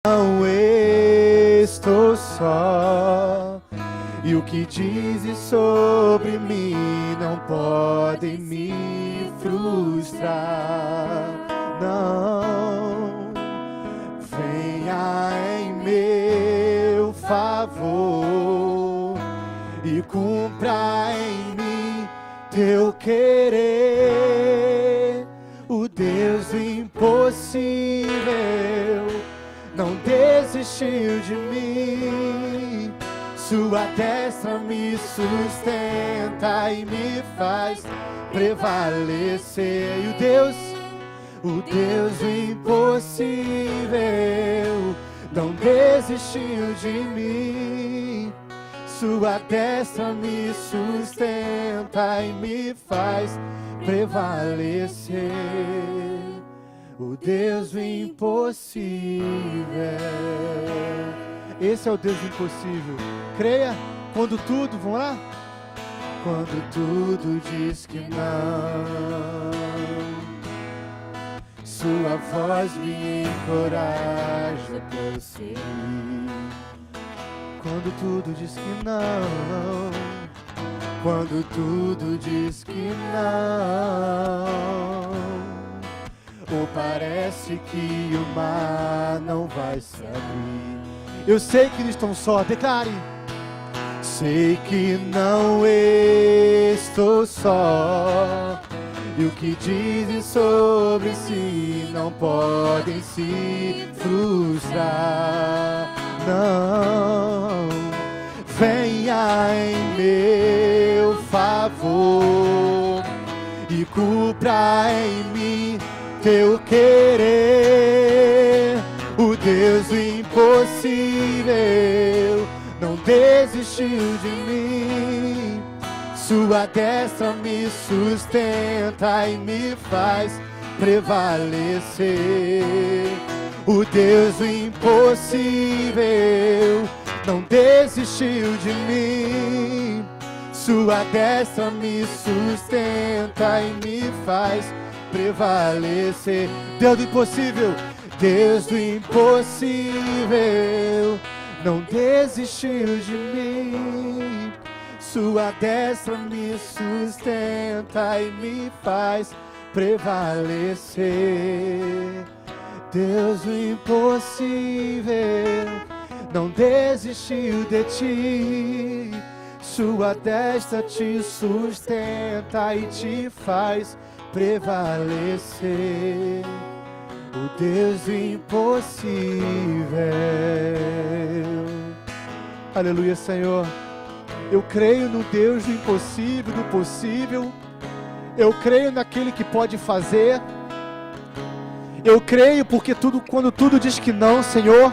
Não estou só, e o que dizes sobre mim não podem me frustrar. Não, venha em meu favor e cumpra em mim teu querer. O Deus do impossível não desistiu de mim. Sua destra me sustenta e me faz prevalecer. E o Deus do impossível não desistiu de mim. Sua destra me sustenta e me faz prevalecer. O Deus do impossível. Esse é o Deus do impossível. Creia quando tudo, vamos lá? Quando tudo diz que não, sua voz me encoraja a prosseguir. Quando tudo diz que não, quando tudo diz que não, ou parece que o mar não vai se abrir. Eu sei que eles estão só, declare. Sei que não estou só, e o que dizem sobre si não podem se frustrar. Não, venha em meu favor e cumpra em mim teu querer. O Deus do impossível não desistiu de mim. Sua destra me sustenta e me faz prevalecer. O Deus do impossível não desistiu de mim. Sua destra me sustenta e me faz prevalecer. Deus do impossível, Deus do impossível não desistiu de mim. Sua destra me sustenta e me faz prevalecer. Deus do impossível não desistiu de ti. Sua destra te sustenta e te faz prevalecer. O Deus do impossível. Aleluia, Senhor. Eu creio no Deus do impossível, do possível. Eu creio naquele que pode fazer. Eu creio porque quando tudo diz que não, Senhor,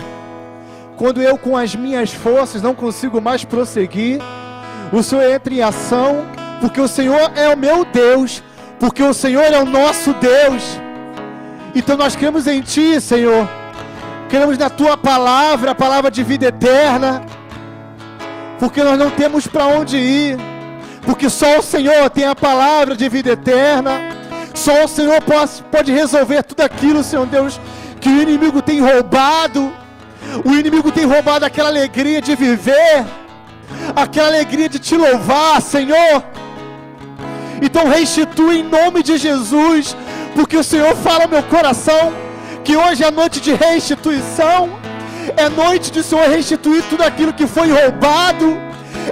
quando eu com as minhas forças não consigo mais prosseguir, o Senhor entra em ação, porque o Senhor é o meu Deus, porque o Senhor é o nosso Deus. Então nós cremos em Ti, Senhor. Cremos na Tua palavra, a palavra de vida eterna, porque nós não temos para onde ir, porque só o Senhor tem a palavra de vida eterna. Só o Senhor pode resolver tudo aquilo, Senhor Deus, que o inimigo tem roubado. O inimigo tem roubado aquela alegria de viver, aquela alegria de Te louvar, Senhor. Então restitui em nome de Jesus, porque o Senhor fala ao meu coração que hoje é noite de restituição. É noite de o Senhor restituir tudo aquilo que foi roubado.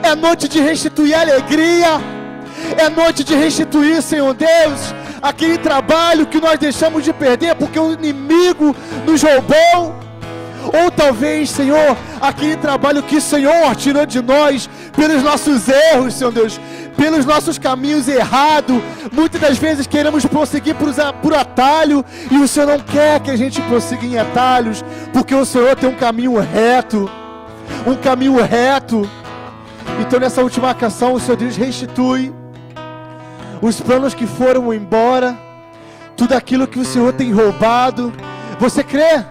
É noite de restituir a alegria. É noite de restituir, Senhor Deus, aquele trabalho que nós deixamos de perder porque o inimigo nos roubou. Ou talvez, Senhor, aquele trabalho que o Senhor tirou de nós pelos nossos erros, Senhor Deus, pelos nossos caminhos errados. Muitas das vezes queremos prosseguir por atalho, e o Senhor não quer que a gente prossiga em atalhos, porque o Senhor tem um caminho reto. Um caminho reto. Então nessa última canção o Senhor diz: restitui os planos que foram embora, tudo aquilo que o Senhor tem roubado. Você crê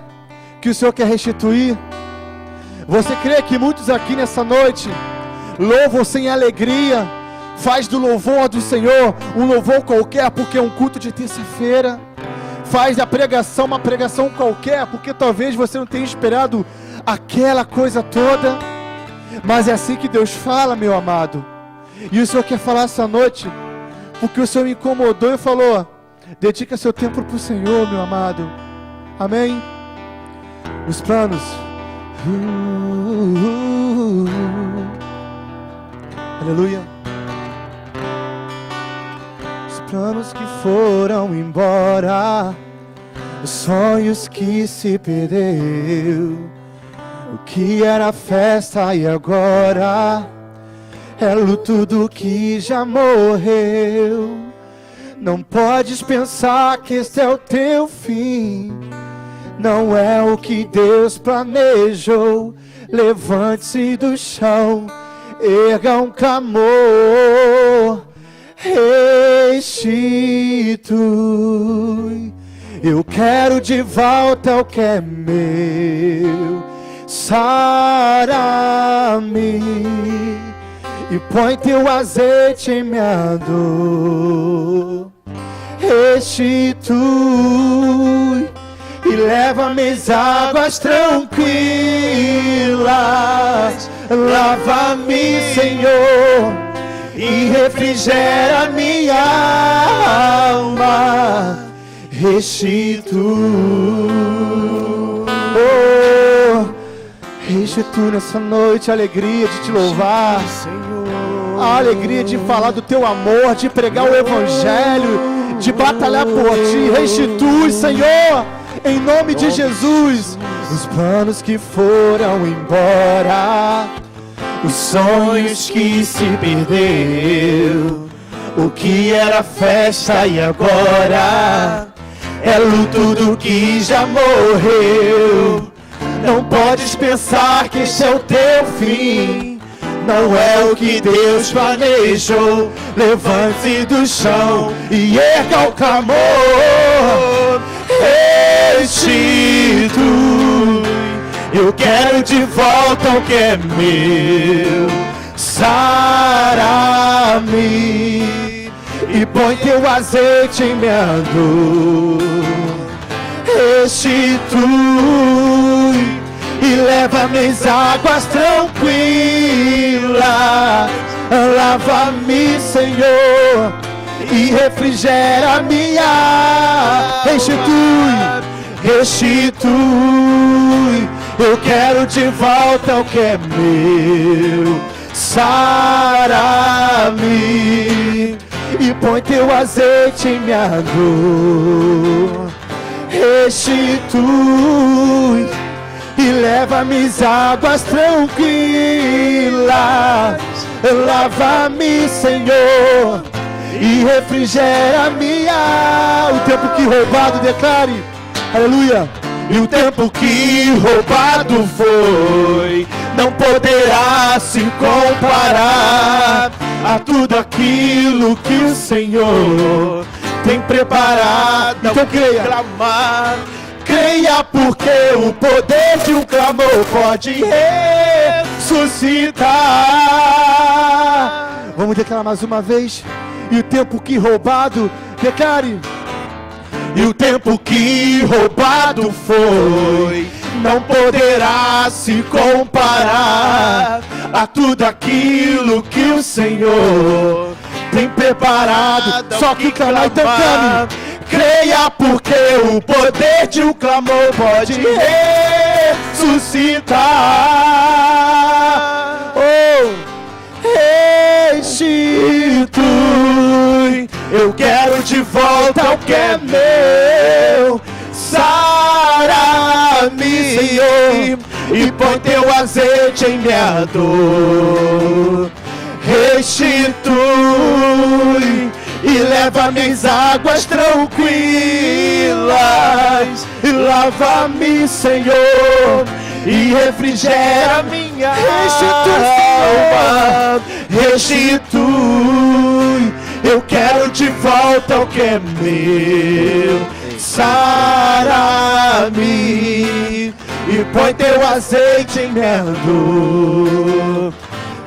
que o Senhor quer restituir? Você crê que muitos aqui nessa noite louvam sem alegria, faz do louvor do Senhor um louvor qualquer porque é um culto de terça-feira? faz da pregação uma pregação qualquer, porque talvez você não tenha esperado aquela coisa toda, mas é assim que Deus fala, meu amado. E o Senhor quer falar essa noite, porque o Senhor me incomodou e falou: dedica seu tempo para o Senhor, meu amado. Amém? Os planos. Aleluia. Os planos que foram embora, os sonhos que se perdeu, o que era festa e agora é luto do que já morreu. Não podes pensar que este é o teu fim, não é o que Deus planejou. Levante-se do chão, erga um clamor, restitui. Eu quero de volta o que é meu. Sara-me e põe teu azeite em minha dor. Restitui e leva-me às águas tranquilas. Lava-me, Senhor, e refrigera minha alma. Restitui. Oh, restitui nessa noite a alegria de te louvar, a alegria de falar do teu amor, de pregar o evangelho, de batalhar por ti. Restitui, Senhor, em nome de Jesus. Os planos que foram embora, os sonhos que se perdeu, o que era festa e agora é luto do que já morreu. Não podes pensar que este é o teu fim, não é o que Deus planejou. Levante-se do chão e erga o clamor. Restitui. Eu quero de volta o que é meu. Sara-me e põe teu azeite em minha dor. Restitui e leva-me às águas tranquilas. Lava-me, Senhor, e refrigera minha. Restitui, restitui. Eu quero de volta o que é meu. Sara-me e põe teu azeite em minha dor. Restitui e leva-me às águas tranquilas. Lava-me, Senhor, e refrigera minha. O tempo que roubado, declare, aleluia. E o tempo que roubado foi não poderá se comparar a tudo aquilo que o Senhor tem preparado. Então creia, clamar. Creia, porque o poder de um clamor pode ressuscitar. Vamos declarar mais uma vez. E o tempo que roubado, declare. E o tempo que roubado foi não poderá se comparar a tudo aquilo que o Senhor tem preparado. Só que clamar, então clame. Creia, porque o poder de um clamor pode ressuscitar. Oh, restitui. Eu quero de volta o que é meu. Sara-me, Senhor, e põe teu azeite em minha dor. Restitui e leva-me às águas tranquilas. E lava-me, Senhor, e refrigera minha alma. Restitui. Eu quero de volta o que é meu. Sara-me e põe teu azeite em minha dor.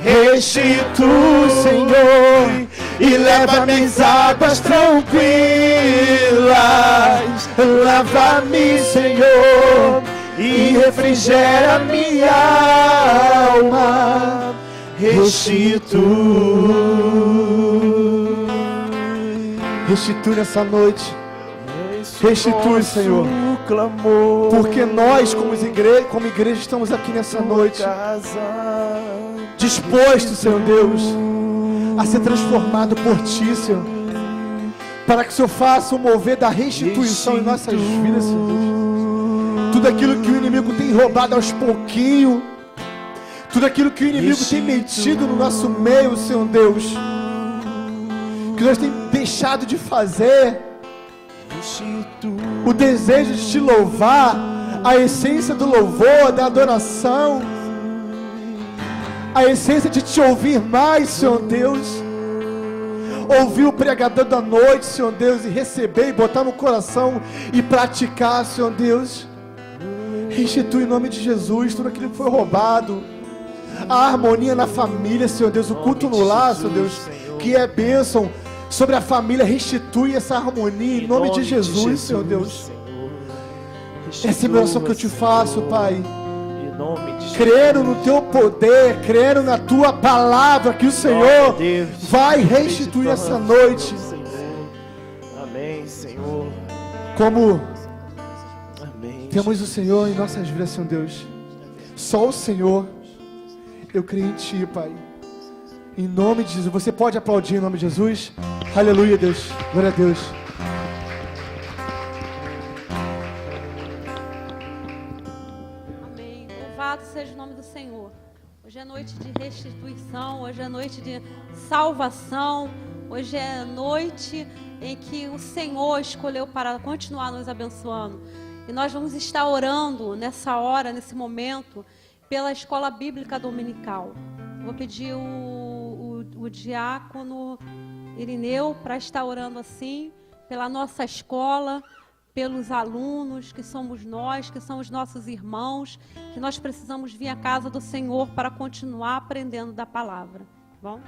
Restitui, Senhor, e leva-me às águas tranquilas. Lava-me, Senhor, e refrigera minha alma. Restitui nessa noite. Restitui, Senhor. Porque nós, como igreja, estamos aqui nessa noite dispostos, Senhor Deus, a ser transformado por Ti, Senhor, para que o Senhor faça o mover da restituição em nossas vidas, Senhor Deus. Tudo aquilo que o inimigo tem roubado aos pouquinhos, tudo aquilo que o inimigo tem metido no nosso meio, Senhor Deus, que nós temos deixado de fazer, o desejo de Te louvar, a essência do louvor, da adoração, a essência de Te ouvir mais, Senhor Deus, ouvir o pregador da noite, Senhor Deus, e receber, e botar no coração, e praticar, Senhor Deus. Restitui em nome de Jesus tudo aquilo que foi roubado, a harmonia na família, Senhor Deus, o culto no lar, Senhor Deus, que é bênção sobre a família. Restitui essa harmonia em nome de Jesus, Senhor Deus. Essa é a oração que eu Te faço, Pai, crendo no Teu poder, crendo na Tua palavra, que o Senhor vai restituir essa noite. Amém, Senhor. Como temos o Senhor em nossas vidas, Senhor Deus, só o Senhor. Eu creio em Ti, Pai, em nome de Jesus. Você pode aplaudir em nome de Jesus? Aleluia, Deus, glória a Deus. Amém. Louvado seja o nome do Senhor. Hoje é noite de restituição, hoje é noite de salvação, hoje é noite em que o Senhor escolheu para continuar nos abençoando. E nós vamos estar orando nessa hora, nesse momento, pela escola bíblica dominical. Vou pedir o diácono Irineu para estar orando assim, pela nossa escola, pelos alunos, que somos nós, que são os nossos irmãos, que nós precisamos vir à casa do Senhor para continuar aprendendo da palavra. Tá bom?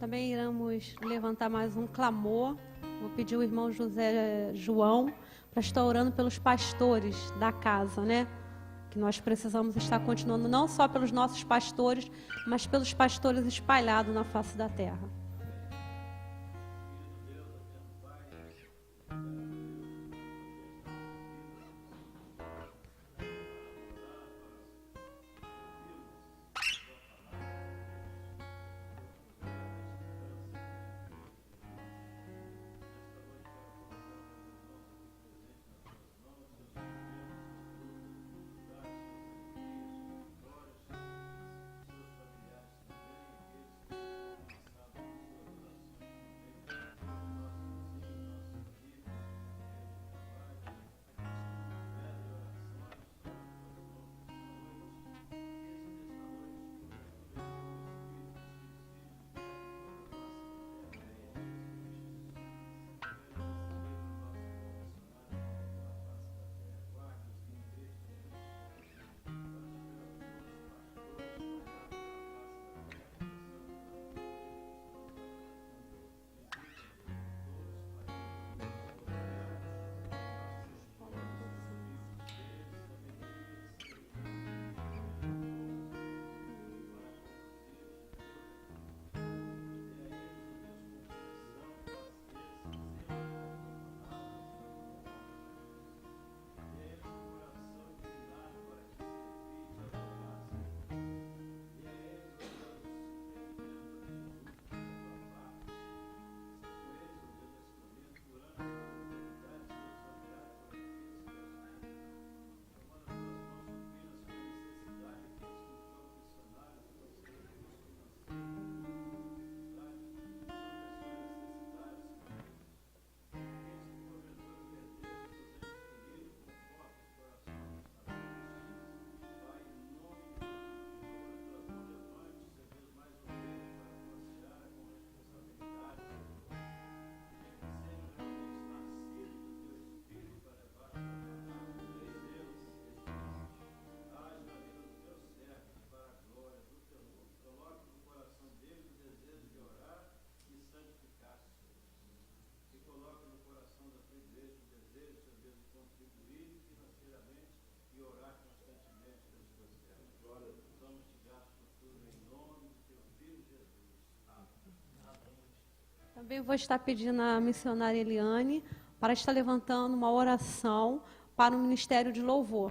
também iremos levantar mais um clamor. Vou pedir o irmão José João para estar orando pelos pastores da casa, né? Que nós precisamos estar continuando não só pelos nossos pastores, mas pelos pastores espalhados na face da terra. Também vou estar pedindo à missionária Eliane para estar levantando uma oração para o Ministério de Louvor.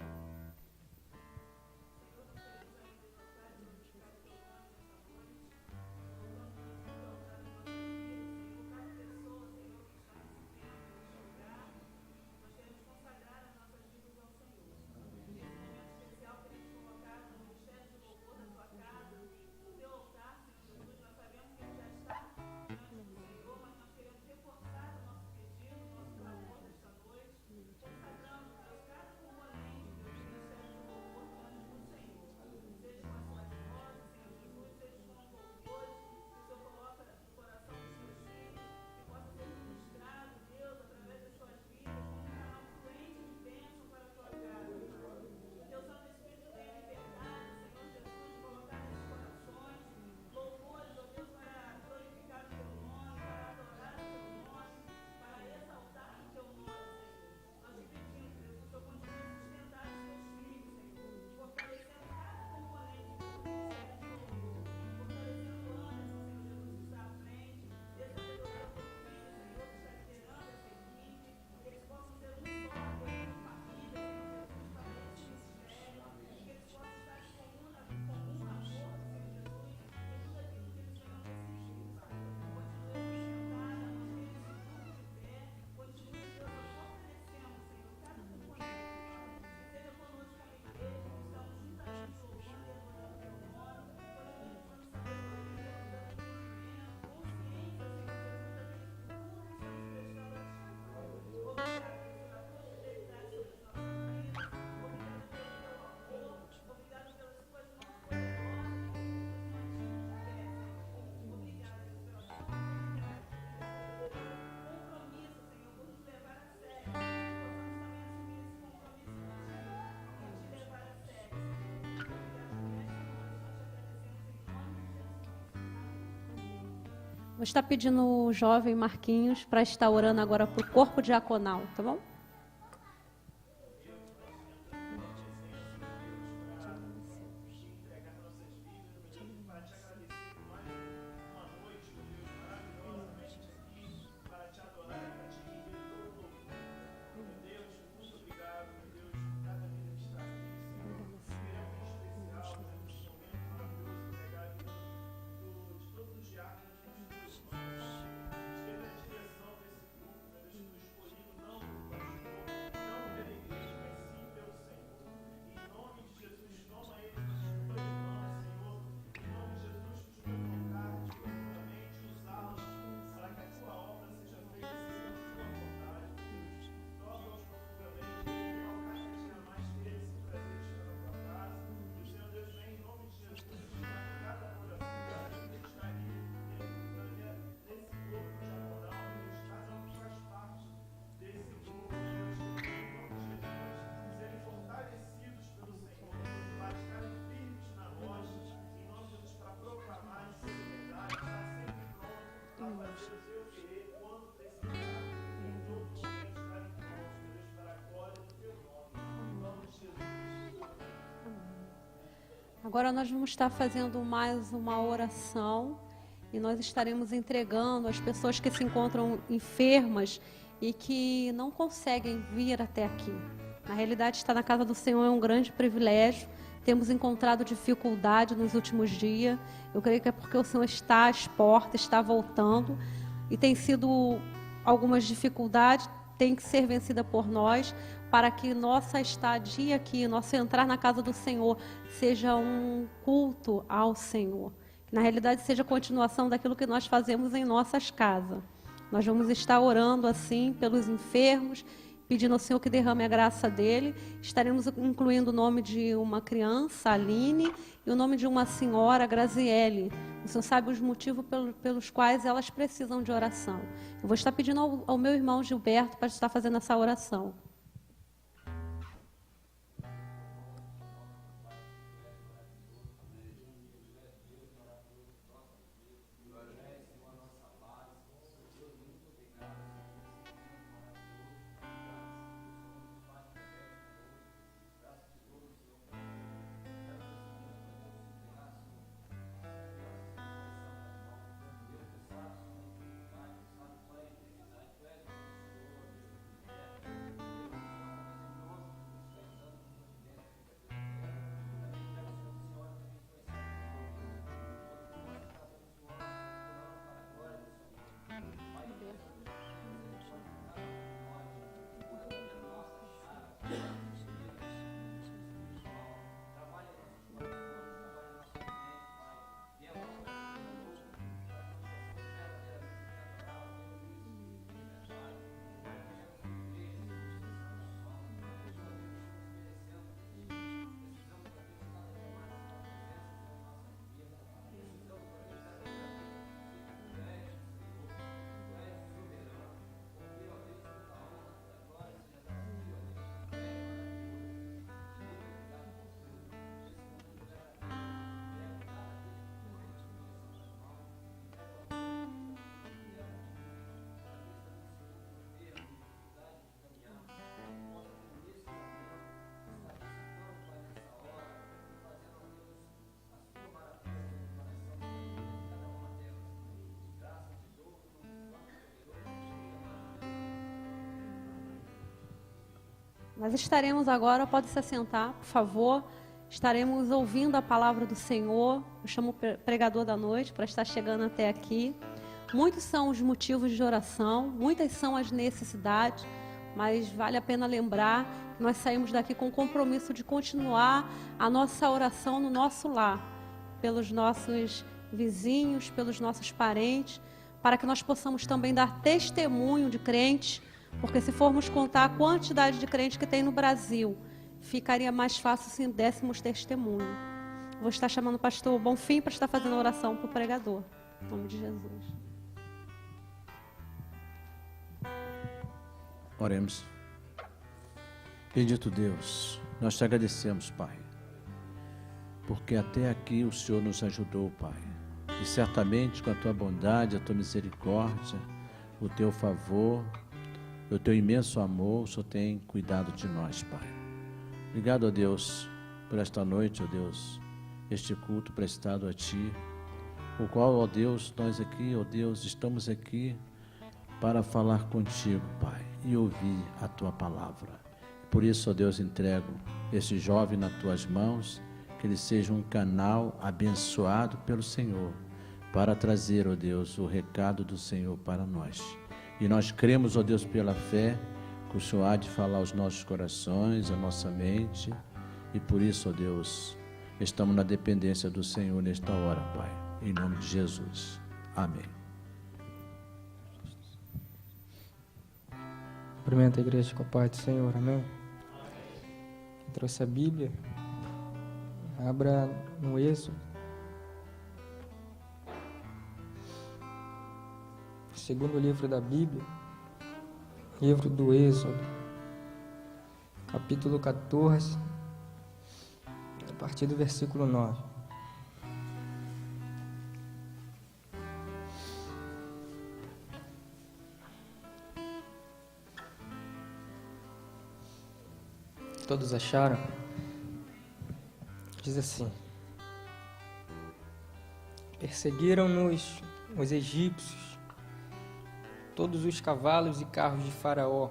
Vou estar pedindo o jovem Marquinhos para estar orando agora para o corpo diaconal, tá bom? Agora nós vamos estar fazendo mais uma oração e nós estaremos entregando as pessoas que se encontram enfermas e que não conseguem vir até aqui. Na realidade, estar na casa do Senhor é um grande privilégio. Temos encontrado dificuldade nos últimos dias. Eu creio que é porque o Senhor está às portas, está voltando e tem sido algumas dificuldades, tem que ser vencida por nós, para que nossa estadia aqui, nosso entrar na casa do Senhor, seja um culto ao Senhor. Que na realidade seja a continuação daquilo que nós fazemos em nossas casas. Nós vamos estar orando assim pelos enfermos, pedindo ao Senhor que derrame a graça dele. Estaremos incluindo o nome de uma criança, Aline, e o nome de uma senhora, Graziele. O Senhor sabe os motivos pelos quais elas precisam de oração. Eu vou estar pedindo ao meu irmão Gilberto para estar fazendo essa oração. Nós estaremos agora, pode se assentar, por favor. Estaremos ouvindo a palavra do Senhor. Eu chamo o pregador da noite para estar chegando até aqui. Muitos são os motivos de oração, muitas são as necessidades, mas vale a pena lembrar que nós saímos daqui com o compromisso de continuar a nossa oração no nosso lar, pelos nossos vizinhos, pelos nossos parentes, para que nós possamos também dar testemunho de crentes. Porque se formos contar a quantidade de crentes que tem no Brasil, ficaria mais fácil se dessemos testemunho. Vou estar chamando o pastor Bonfim para estar fazendo a oração para o pregador. Em nome de Jesus. Oremos. Bendito Deus, nós te agradecemos, Pai, porque até aqui o Senhor nos ajudou, Pai. E certamente com a tua bondade, a tua misericórdia, o teu favor, o teu imenso amor, o Senhor tem cuidado de nós, Pai. Obrigado, ó Deus, por esta noite, ó Deus, este culto prestado a Ti, o qual, ó Deus, nós aqui, ó Deus, estamos aqui para falar contigo, Pai, e ouvir a Tua palavra. Por isso, ó Deus, entrego este jovem nas Tuas mãos, que ele seja um canal abençoado pelo Senhor, para trazer, ó Deus, o recado do Senhor para nós. E nós cremos, ó Deus, pela fé, que o Senhor há de falar aos nossos corações, à nossa mente, e por isso, ó Deus, estamos na dependência do Senhor nesta hora, Pai, em nome de Jesus. Amém. Cumprimento a igreja com a paz do Senhor, amém? Quem trouxe a Bíblia, abra no Êxodo, segundo livro da Bíblia, livro do Êxodo, capítulo 14, a partir do versículo 9. Todos acharam? Diz assim: perseguiram-nos os egípcios, todos os cavalos e carros de Faraó,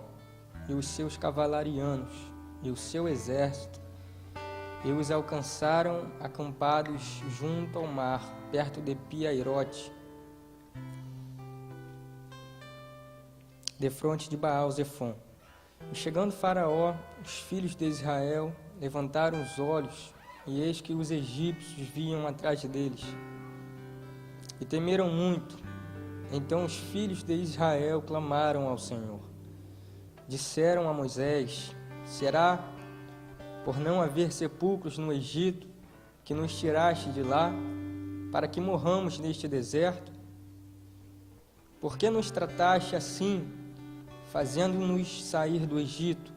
e os seus cavalarianos, e o seu exército, e os alcançaram acampados junto ao mar, perto de Pi-Hairote, defronte de Baal-Zefon. E chegando Faraó, os filhos de Israel levantaram os olhos, e eis que os egípcios vinham atrás deles, e temeram muito. Então os filhos de Israel clamaram ao Senhor. Disseram a Moisés: será por não haver sepulcros no Egito que nos tiraste de lá, para que morramos neste deserto? Por que nos trataste assim, fazendo-nos sair do Egito?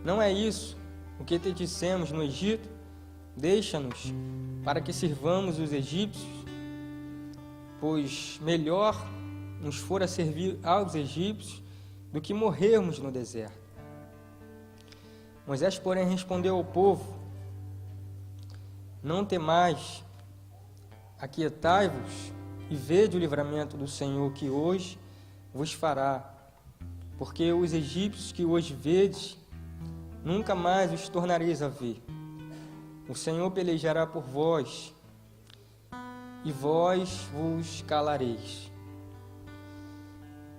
Não é isso o que te dissemos no Egito? Deixa-nos para que sirvamos os egípcios, pois melhor nos fora servir aos egípcios do que morrermos no deserto. Moisés, porém, respondeu ao povo: não temais, aquietai-vos e vede o livramento do Senhor que hoje vos fará, porque os egípcios que hoje vedes, nunca mais os tornareis a ver. O Senhor pelejará por vós, e vós vos calareis.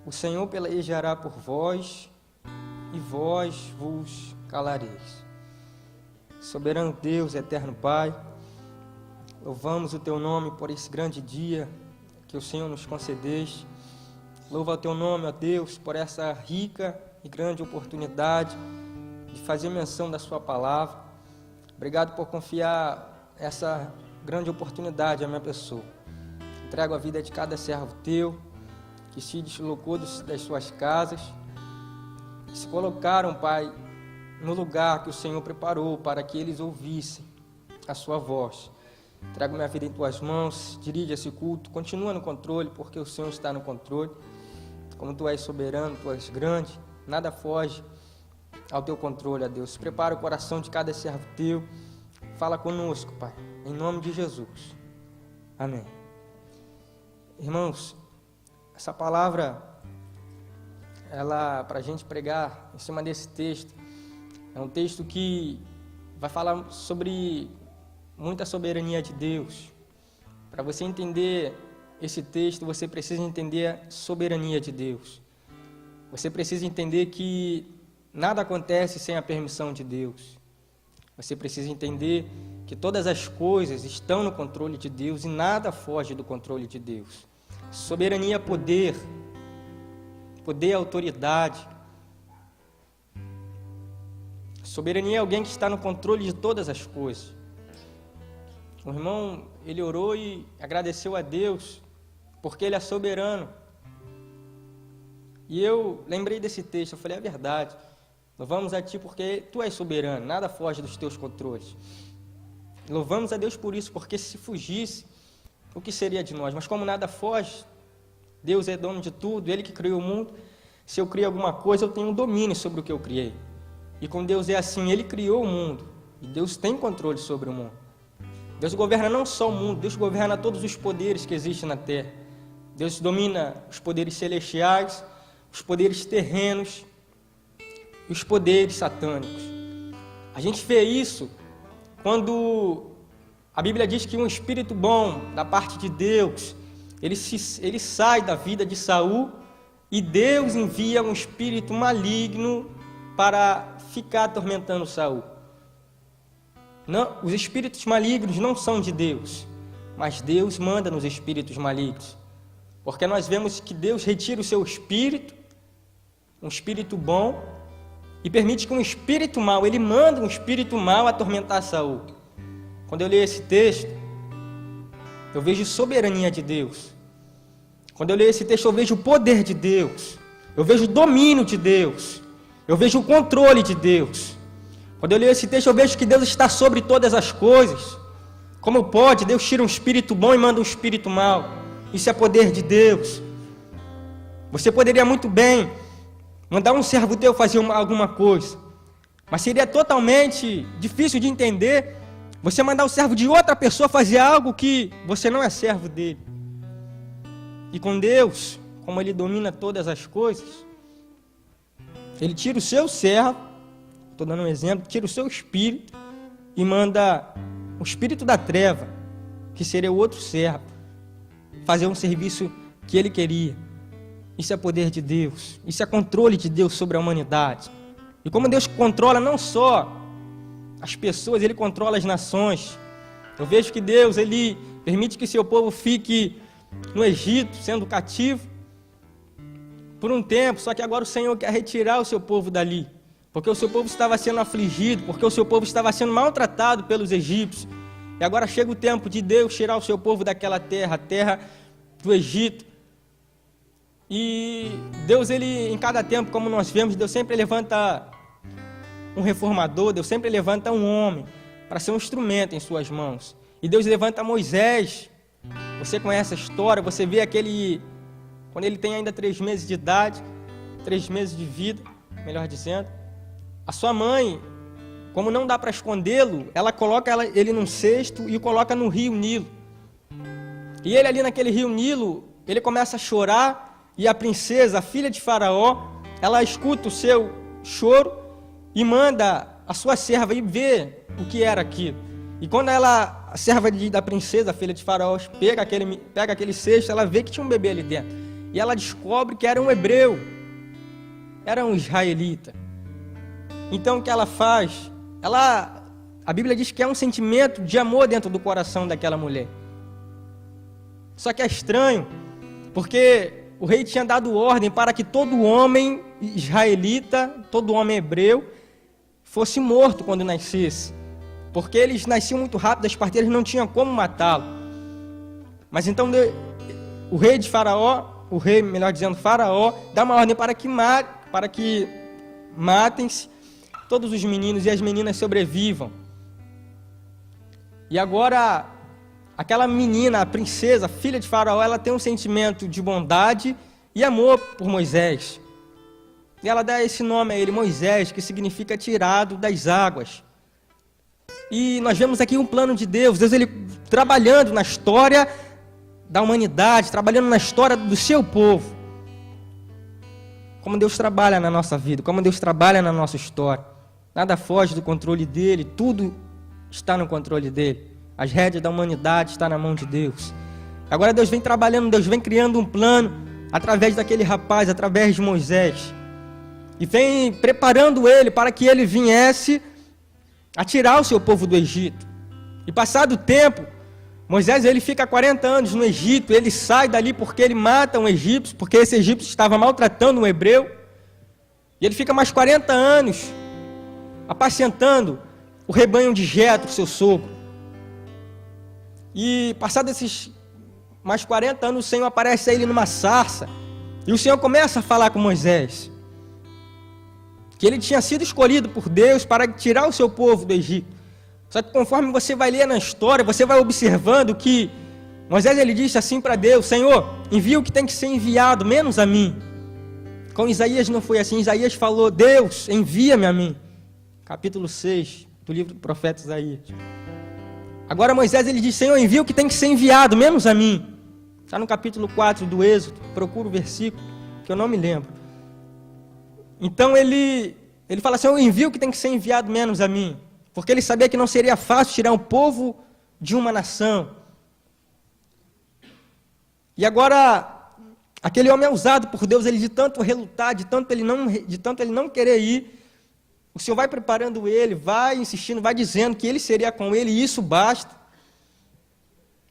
O Senhor pelejará por vós, e vós vos calareis. Soberano Deus, eterno Pai, louvamos o Teu nome por esse grande dia que o Senhor nos concedeste. Louva o Teu nome, ó Deus, por essa rica e grande oportunidade de fazer menção da Sua palavra. Obrigado por confiar essa grande oportunidade à minha pessoa. Entrego a vida de cada servo Teu, que se deslocou das suas casas, que se colocaram, Pai, no lugar que o Senhor preparou para que eles ouvissem a Sua voz. Trago minha vida em Tuas mãos, dirige esse culto, continua no controle, porque o Senhor está no controle. Como Tu és soberano, Tu és grande, nada foge ao Teu controle, ó Deus. Prepara o coração de cada servo Teu, fala conosco, Pai, em nome de Jesus. Amém. Irmãos, essa palavra, ela, para a gente pregar em cima desse texto, é um texto que vai falar sobre muita soberania de Deus. Para você entender esse texto, você precisa entender a soberania de Deus. Você precisa entender que nada acontece sem a permissão de Deus. Você precisa entender que todas as coisas estão no controle de Deus e nada foge do controle de Deus. Soberania é poder, poder é autoridade. Soberania é alguém que está no controle de todas as coisas. O irmão, ele orou e agradeceu a Deus, porque Ele é soberano. E eu lembrei desse texto, eu falei, é verdade. Louvamos a Ti porque Tu és soberano, nada foge dos Teus controles. Louvamos a Deus por isso, porque se fugisse, o que seria de nós? Mas como nada foge, Deus é dono de tudo, Ele que criou o mundo. Se eu crio alguma coisa, eu tenho um domínio sobre o que eu criei. E com Deus é assim, Ele criou o mundo. E Deus tem controle sobre o mundo. Deus governa não só o mundo, Deus governa todos os poderes que existem na terra. Deus domina os poderes celestiais, os poderes terrenos e os poderes satânicos. A gente vê isso quando a Bíblia diz que um espírito bom da parte de Deus, ele sai da vida de Saul e Deus envia um espírito maligno para ficar atormentando Saul. Não, os espíritos malignos não são de Deus, mas Deus manda nos espíritos malignos. Porque nós vemos que Deus retira o seu espírito, um espírito bom, e permite que um espírito mau, ele manda um espírito mau atormentar Saul. Quando eu leio esse texto, eu vejo soberania de Deus. Quando eu leio esse texto, eu vejo o poder de Deus. Eu vejo o domínio de Deus. Eu vejo o controle de Deus. Quando eu leio esse texto, eu vejo que Deus está sobre todas as coisas. Como pode? Deus tira um espírito bom e manda um espírito mau. Isso é poder de Deus. Você poderia muito bem mandar um servo teu fazer alguma coisa, mas seria totalmente difícil de entender você mandar o servo de outra pessoa fazer algo que você não é servo dele. E com Deus, como Ele domina todas as coisas, Ele tira o seu servo, estou dando um exemplo, tira o seu espírito e manda o espírito da treva, que seria o outro servo, fazer um serviço que ele queria. Isso é poder de Deus, isso é controle de Deus sobre a humanidade. E como Deus controla não só as pessoas, Ele controla as nações. Eu vejo que Deus, Ele permite que seu povo fique no Egito, sendo cativo, por um tempo, só que agora o Senhor quer retirar o seu povo dali, porque o seu povo estava sendo afligido, porque o seu povo estava sendo maltratado pelos egípcios. E agora chega o tempo de Deus tirar o seu povo daquela terra, a terra do Egito. E Deus, Ele, em cada tempo, como nós vemos, Deus sempre levanta um reformador, Deus sempre levanta um homem para ser um instrumento em suas mãos. E Deus levanta Moisés. Você conhece a história, você vê aquele, quando ele tem ainda 3 meses de idade, 3 meses de vida, melhor dizendo, a sua mãe, como não dá para escondê-lo, ela coloca ele num cesto e o coloca no rio Nilo. E ele ali naquele rio Nilo, ele começa a chorar. E a princesa, a filha de Faraó, ela escuta o seu choro e manda a sua serva ir ver o que era aquilo. E quando a serva da princesa, a filha de Faraó, pega aquele cesto, ela vê que tinha um bebê ali dentro. E ela descobre que era um hebreu, era um israelita. Então o que ela faz? A Bíblia diz que é um sentimento de amor dentro do coração daquela mulher. Só que é estranho, porque o rei tinha dado ordem para que todo homem israelita, todo homem hebreu, fosse morto quando nascesse. Porque eles nasciam muito rápido, as parteiras não tinham como matá-lo. Mas então o rei de Faraó, Faraó, dá uma ordem para que matem-se todos os meninos e as meninas sobrevivam. E agora aquela menina, a princesa, a filha de Faraó, ela tem um sentimento de bondade e amor por Moisés. E ela dá esse nome a ele, Moisés, que significa tirado das águas. E nós vemos aqui um plano de Deus, ele trabalhando na história da humanidade, trabalhando na história do seu povo. Como Deus trabalha na nossa vida, como Deus trabalha na nossa história. Nada foge do controle dele, tudo está no controle dele. As rédeas da humanidade estão na mão de Deus. Agora Deus vem trabalhando, Deus vem criando um plano através daquele rapaz, através de Moisés. E vem preparando ele para que ele viesse a tirar o seu povo do Egito. E passado o tempo, Moisés ele fica 40 anos no Egito, ele sai dali porque ele mata um egípcio, porque esse egípcio estava maltratando um hebreu. E ele fica mais 40 anos apacentando o rebanho de Jetro, seu sogro. E passados esses mais 40 anos, o Senhor aparece a ele numa sarça. E o Senhor começa a falar com Moisés. Que ele tinha sido escolhido por Deus para tirar o seu povo do Egito. Só que conforme você vai ler na história, você vai observando que Moisés ele disse assim para Deus: Senhor, envia o que tem que ser enviado, menos a mim. Com Isaías não foi assim. Isaías falou: Deus, envia-me a mim. Capítulo 6 do livro do profeta Isaías. Agora Moisés ele diz: Senhor, envia o que tem que ser enviado, menos a mim. Está no capítulo 4 do Êxodo. Procura o versículo, que eu não me lembro. Então ele fala assim: eu envio o que tem que ser enviado, menos a mim. Porque ele sabia que não seria fácil tirar um povo de uma nação. E agora, aquele homem é usado por Deus, ele de tanto relutar, de tanto ele não querer ir, o Senhor vai preparando ele, vai insistindo, vai dizendo que ele seria com ele, e isso basta.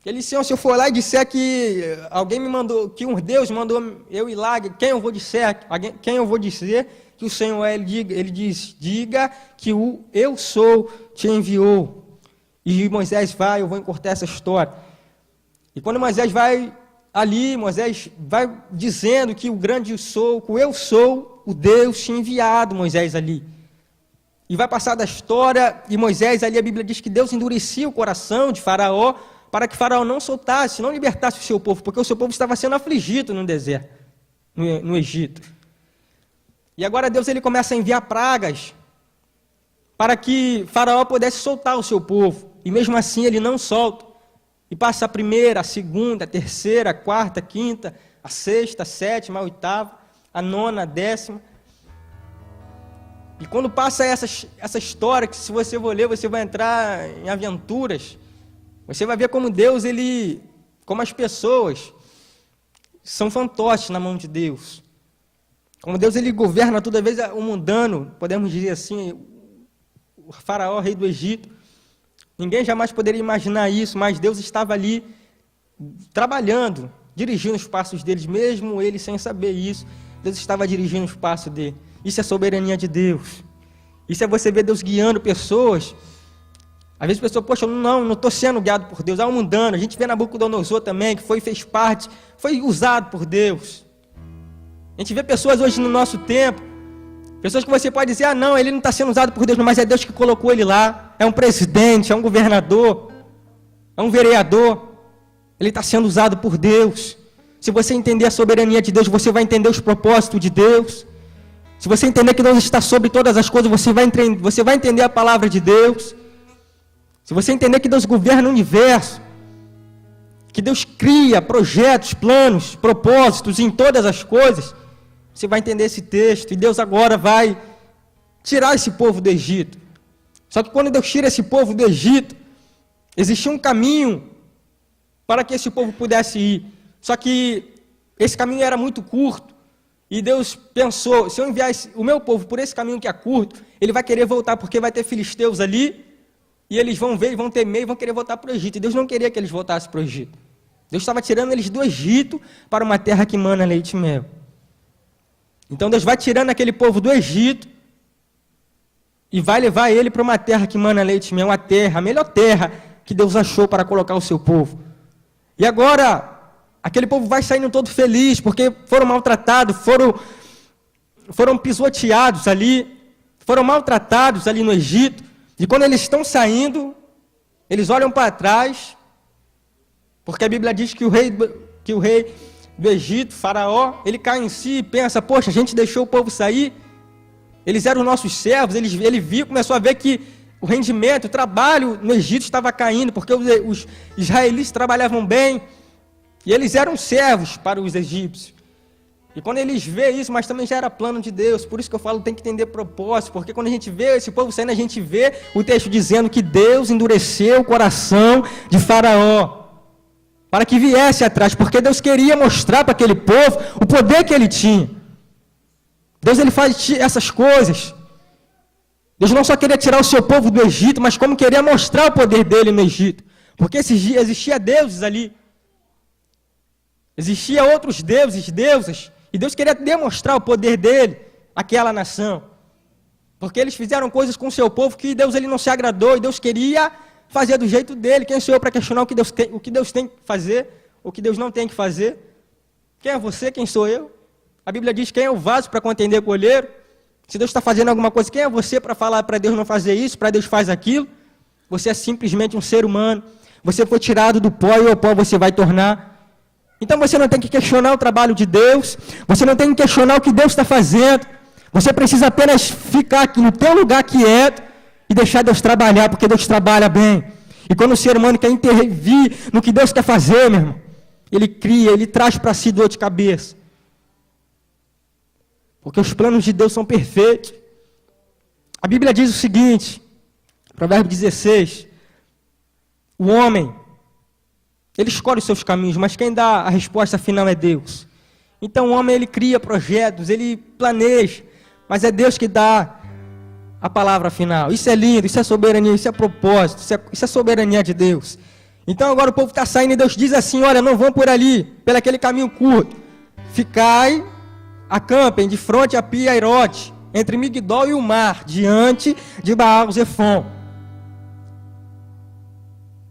Ele disse: se eu for lá e disser que alguém me mandou, que um Deus mandou eu ir lá, quem eu vou dizer, que o Senhor é, ele diz: diga que o eu sou te enviou. E Moisés vai, eu vou encurtar essa história. E quando Moisés vai ali, Moisés vai dizendo que o grande sou, que o eu sou, o Deus tinha enviado Moisés ali. E vai passar da história, e Moisés ali, a Bíblia diz que Deus endurecia o coração de Faraó, para que Faraó não soltasse, não libertasse o seu povo, porque o seu povo estava sendo afligido no deserto, no Egito. E agora Deus ele começa a enviar pragas para que Faraó pudesse soltar o seu povo. E mesmo assim ele não solta. E passa a primeira, a segunda, a terceira, a quarta, a quinta, a sexta, a sétima, a oitava, a nona, a décima. E quando passa essa história, que se você for ler, você vai entrar em aventuras, você vai ver como Deus, como as pessoas são fantoches na mão de Deus. Como Deus ele governa toda vez o mundano, podemos dizer assim, o faraó, rei do Egito. Ninguém jamais poderia imaginar isso, mas Deus estava ali trabalhando, dirigindo os passos deles, mesmo ele sem saber isso. Deus estava dirigindo os passos dele. Isso é soberania de Deus. Isso é você ver Deus guiando pessoas. Às vezes a pessoa, poxa, não estou sendo guiado por Deus. É um mundano. A gente vê Nabucodonosor também, que fez parte, foi usado por Deus. A gente vê pessoas hoje no nosso tempo, pessoas que você pode dizer: não, ele não está sendo usado por Deus, mas é Deus que colocou ele lá. É um presidente, é um governador, é um vereador. Ele está sendo usado por Deus. Se você entender a soberania de Deus, você vai entender os propósitos de Deus. Se você entender que Deus está sobre todas as coisas, você vai entender a palavra de Deus. Se você entender que Deus governa o universo, que Deus cria projetos, planos, propósitos em todas as coisas, você vai entender esse texto. E Deus agora vai tirar esse povo do Egito. Só que quando Deus tira esse povo do Egito, existia um caminho para que esse povo pudesse ir. Só que esse caminho era muito curto. E Deus pensou: se eu enviar o meu povo por esse caminho que é curto, ele vai querer voltar, porque vai ter filisteus ali, e eles vão ver, vão temer e vão querer voltar para o Egito. E Deus não queria que eles voltassem para o Egito. Deus estava tirando eles do Egito para uma terra que mana leite e mel. Então Deus vai tirando aquele povo do Egito e vai levar ele para uma terra que mana leite e mel, uma terra, a melhor terra que Deus achou para colocar o seu povo. E agora, aquele povo vai saindo todo feliz, porque foram maltratados, foram pisoteados ali, foram maltratados ali no Egito. E quando eles estão saindo, eles olham para trás, porque a Bíblia diz que o rei do Egito, Faraó, ele cai em si e pensa: poxa, a gente deixou o povo sair, eles eram nossos servos. Ele viu, começou a ver que o rendimento, o trabalho no Egito estava caindo, porque os israelitas trabalhavam bem, e eles eram servos para os egípcios. E quando eles veem isso, mas também já era plano de Deus, por isso que eu falo, tem que entender propósito, porque quando a gente vê esse povo saindo, a gente vê o texto dizendo que Deus endureceu o coração de Faraó, para que viesse atrás, porque Deus queria mostrar para aquele povo o poder que ele tinha. Deus ele faz essas coisas. Deus não só queria tirar o seu povo do Egito, mas como queria mostrar o poder dele no Egito, porque existia deuses ali, existia outros deuses, deusas, e Deus queria demonstrar o poder dele àquela nação, porque eles fizeram coisas com o seu povo que Deus ele não se agradou, e Deus queria fazer do jeito dele. Quem sou eu para questionar o que Deus tem que fazer, o que Deus não tem que fazer? Quem é você, quem sou eu? A Bíblia diz: quem é o vaso para contender com o olheiro? Se Deus está fazendo alguma coisa, quem é você para falar para Deus não fazer isso, para Deus faz aquilo? Você é simplesmente um ser humano. Você foi tirado do pó e ao pó você vai tornar. Então você não tem que questionar o trabalho de Deus. Você não tem que questionar o que Deus está fazendo. Você precisa apenas ficar aqui no teu lugar quieto e deixar Deus trabalhar, porque Deus trabalha bem. E quando o ser humano quer intervir no que Deus quer fazer, meu irmão, ele cria, ele traz para si dor de cabeça. Porque os planos de Deus são perfeitos. A Bíblia diz o seguinte, Provérbio 16, o homem, ele escolhe os seus caminhos, mas quem dá a resposta final é Deus. Então o homem, ele cria projetos, ele planeja, mas é Deus que dá a palavra final. Isso é lindo, isso é soberania, isso é propósito, isso é soberania de Deus. Então agora o povo está saindo e Deus diz assim, olha, não vão por ali, pelo aquele caminho curto. Ficai, acampem de frente a Pi-Hahirote, entre Migdol e o mar, diante de Baal-Zefon.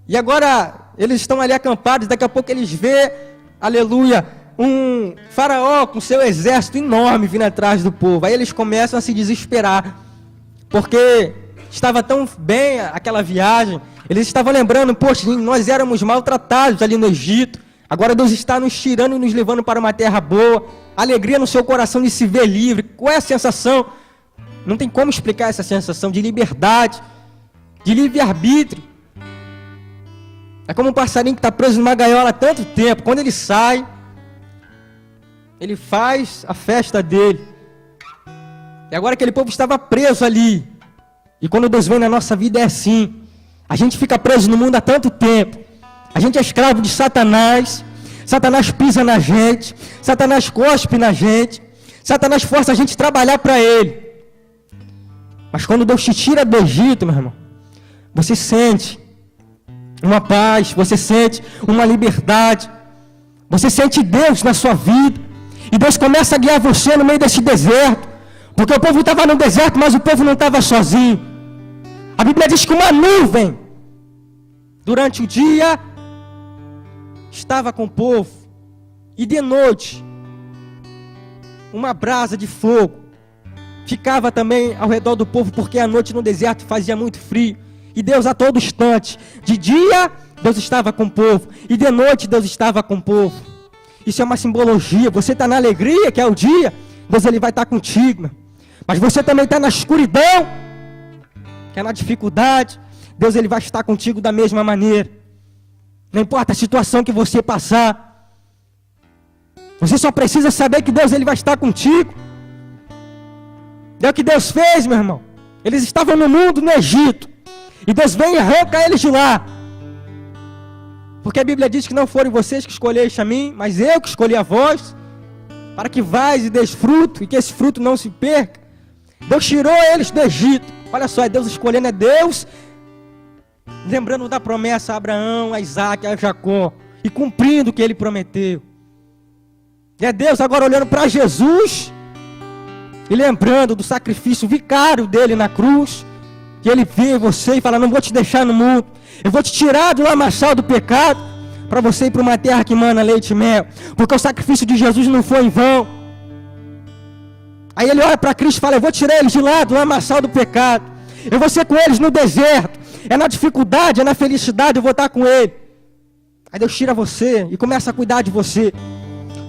E agora eles estão ali acampados, daqui a pouco eles vê, aleluia, um faraó com seu exército enorme vindo atrás do povo. Aí eles começam a se desesperar, porque estava tão bem aquela viagem, eles estavam lembrando, poxa, nós éramos maltratados ali no Egito, agora Deus está nos tirando e nos levando para uma terra boa, alegria no seu coração de se ver livre. Qual é a sensação? Não tem como explicar essa sensação de liberdade, de livre-arbítrio. É como um passarinho que está preso numa gaiola há tanto tempo, quando ele sai, ele faz a festa dele. E agora aquele povo estava preso ali. E quando Deus vem na nossa vida é assim. A gente fica preso no mundo há tanto tempo. A gente é escravo de Satanás. Satanás pisa na gente. Satanás cospe na gente. Satanás força a gente a trabalhar para ele. Mas quando Deus te tira do Egito, meu irmão, você sente uma paz, você sente uma liberdade. Você sente Deus na sua vida. E Deus começa a guiar você no meio desse deserto. Porque o povo estava no deserto, mas o povo não estava sozinho. A Bíblia diz que uma nuvem, durante o dia, estava com o povo. E de noite, uma brasa de fogo ficava também ao redor do povo, porque à noite no deserto fazia muito frio. E Deus a todo instante, de dia, Deus estava com o povo. E de noite, Deus estava com o povo. Isso é uma simbologia. Você está na alegria, que é o dia, Deus ele vai estar contigo. Mas você também está na escuridão, que é na dificuldade, Deus ele vai estar contigo da mesma maneira. Não importa a situação que você passar, você só precisa saber que Deus ele vai estar contigo. É o que Deus fez, meu irmão. Eles estavam no mundo, no Egito, e Deus vem e arranca eles de lá. Porque a Bíblia diz que não foram vocês que escolheste a mim, mas eu que escolhi a vós, para que vais e des fruto, e que esse fruto não se perca. Deus tirou eles do Egito. Olha só, é Deus escolhendo, é Deus lembrando da promessa a Abraão, a Isaac, a Jacó, e cumprindo o que ele prometeu. E é Deus agora olhando para Jesus e lembrando do sacrifício vicário dele na cruz, que ele vê você e fala, não vou te deixar no mundo, eu vou te tirar do lamaçal do pecado, para você ir para uma terra que mana leite e mel, porque o sacrifício de Jesus não foi em vão. Aí ele olha para Cristo e fala, eu vou tirar eles de lá, do lamaçal do pecado, eu vou ser com eles no deserto, é na dificuldade, é na felicidade, eu vou estar com ele. Aí Deus tira você e começa a cuidar de você.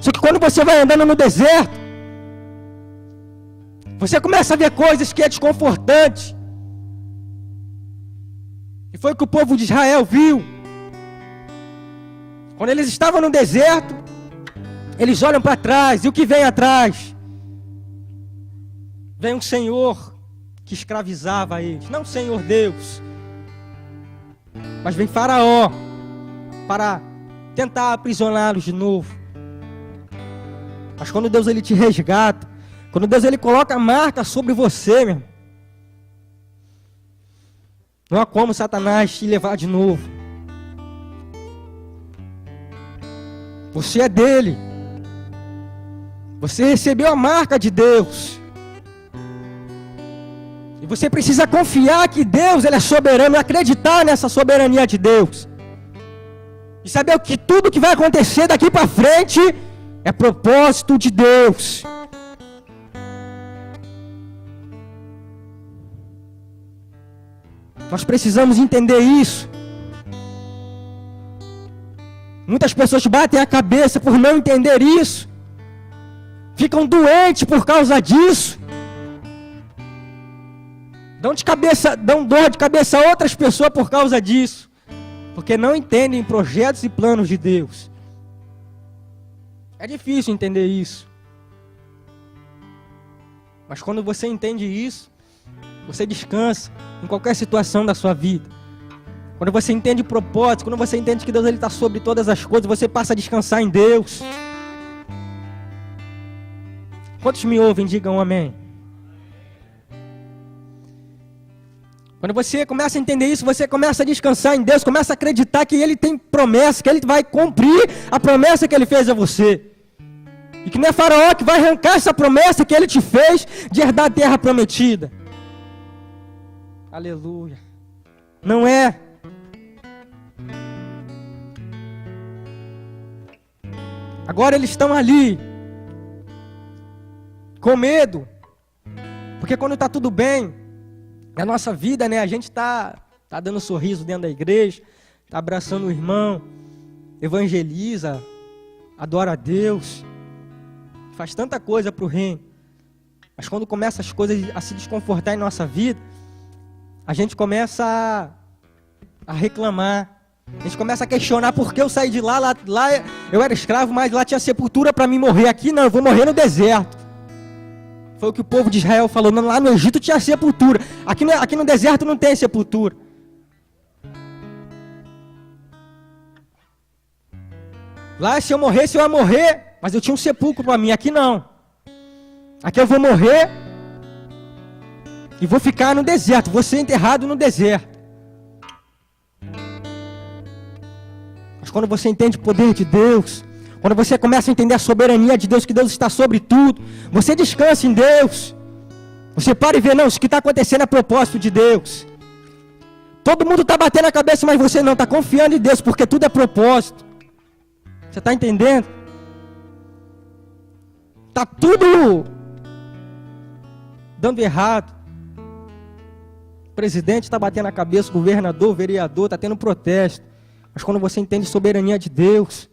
Só que quando você vai andando no deserto, você começa a ver coisas que é desconfortante. E foi o que o povo de Israel viu. Quando eles estavam no deserto, eles olham para trás, e o que vem atrás? Vem um Senhor que escravizava eles, não o Senhor Deus, mas vem Faraó para tentar aprisioná-los de novo. Mas quando Deus ele te resgata, quando Deus ele coloca a marca sobre você, meu irmão, não há como Satanás te levar de novo. Você é dele. Você recebeu a marca de Deus. E você precisa confiar que Deus ele é soberano, e acreditar nessa soberania de Deus. E saber que tudo que vai acontecer daqui para frente é propósito de Deus. Nós precisamos entender isso. Muitas pessoas batem a cabeça por não entender isso. Ficam doentes por causa disso. Dão dor de cabeça a outras pessoas por causa disso. Porque não entendem projetos e planos de Deus. É difícil entender isso. Mas quando você entende isso, você descansa em qualquer situação da sua vida. Quando você entende o propósito, quando você entende que Deus está sobre todas as coisas, você passa a descansar em Deus. Quantos me ouvem, digam amém. Quando você começa a entender isso, você começa a descansar em Deus, começa a acreditar que Ele tem promessa, que Ele vai cumprir a promessa que Ele fez a você. E que não é Faraó que vai arrancar essa promessa que Ele te fez de herdar a terra prometida. Aleluia. Não é. Agora eles estão ali, com medo. Porque quando está tudo bem, na nossa vida, né, a gente está dando sorriso dentro da igreja, está abraçando o irmão, evangeliza, adora a Deus, faz tanta coisa para o reino. Mas quando começam as coisas a se desconfortar em nossa vida, a gente começa a reclamar, a gente começa a questionar por que eu saí de lá eu era escravo, mas lá tinha sepultura para mim morrer, aqui não, eu vou morrer no deserto. Foi o que o povo de Israel falou, não, lá no Egito tinha sepultura, aqui no deserto não tem sepultura. Lá se eu morresse, eu ia morrer, mas eu tinha um sepulcro para mim, aqui não. Aqui eu vou morrer e vou ficar no deserto, vou ser enterrado no deserto. Mas quando você entende o poder de Deus, quando você começa a entender a soberania de Deus, que Deus está sobre tudo, você descansa em Deus. Você para e vê, não, isso que está acontecendo é propósito de Deus. Todo mundo está batendo a cabeça, mas você não, está confiando em Deus, porque tudo é propósito. Você está entendendo? Está tudo dando errado. O presidente está batendo a cabeça, o governador, o vereador, está tendo protesto. Mas quando você entende a soberania de Deus,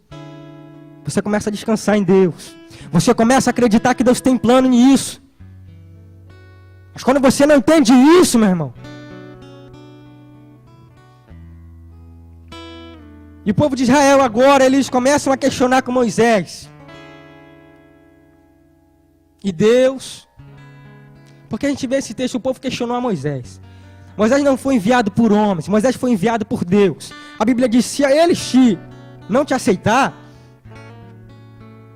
você começa a descansar em Deus. Você começa a acreditar que Deus tem plano nisso. Mas quando você não entende isso, meu irmão, e o povo de Israel agora, eles começam a questionar com Moisés. E Deus, porque a gente vê esse texto, o povo questionou a Moisés. Moisés não foi enviado por homens, Moisés foi enviado por Deus. A Bíblia diz, se eles não te aceitar,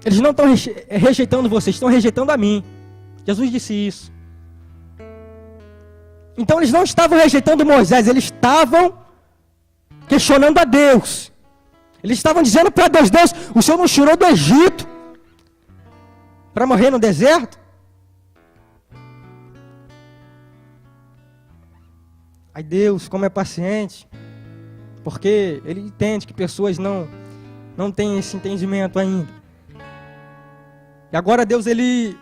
eles não estão rejeitando vocês, estão rejeitando a mim. Jesus disse isso. Então eles não estavam rejeitando Moisés, eles estavam questionando a Deus. Eles estavam dizendo para Deus, Deus, o Senhor nos tirou do Egito para morrer no deserto? Aí Deus, como é paciente, porque Ele entende que pessoas não têm esse entendimento ainda. E agora Deus, Ele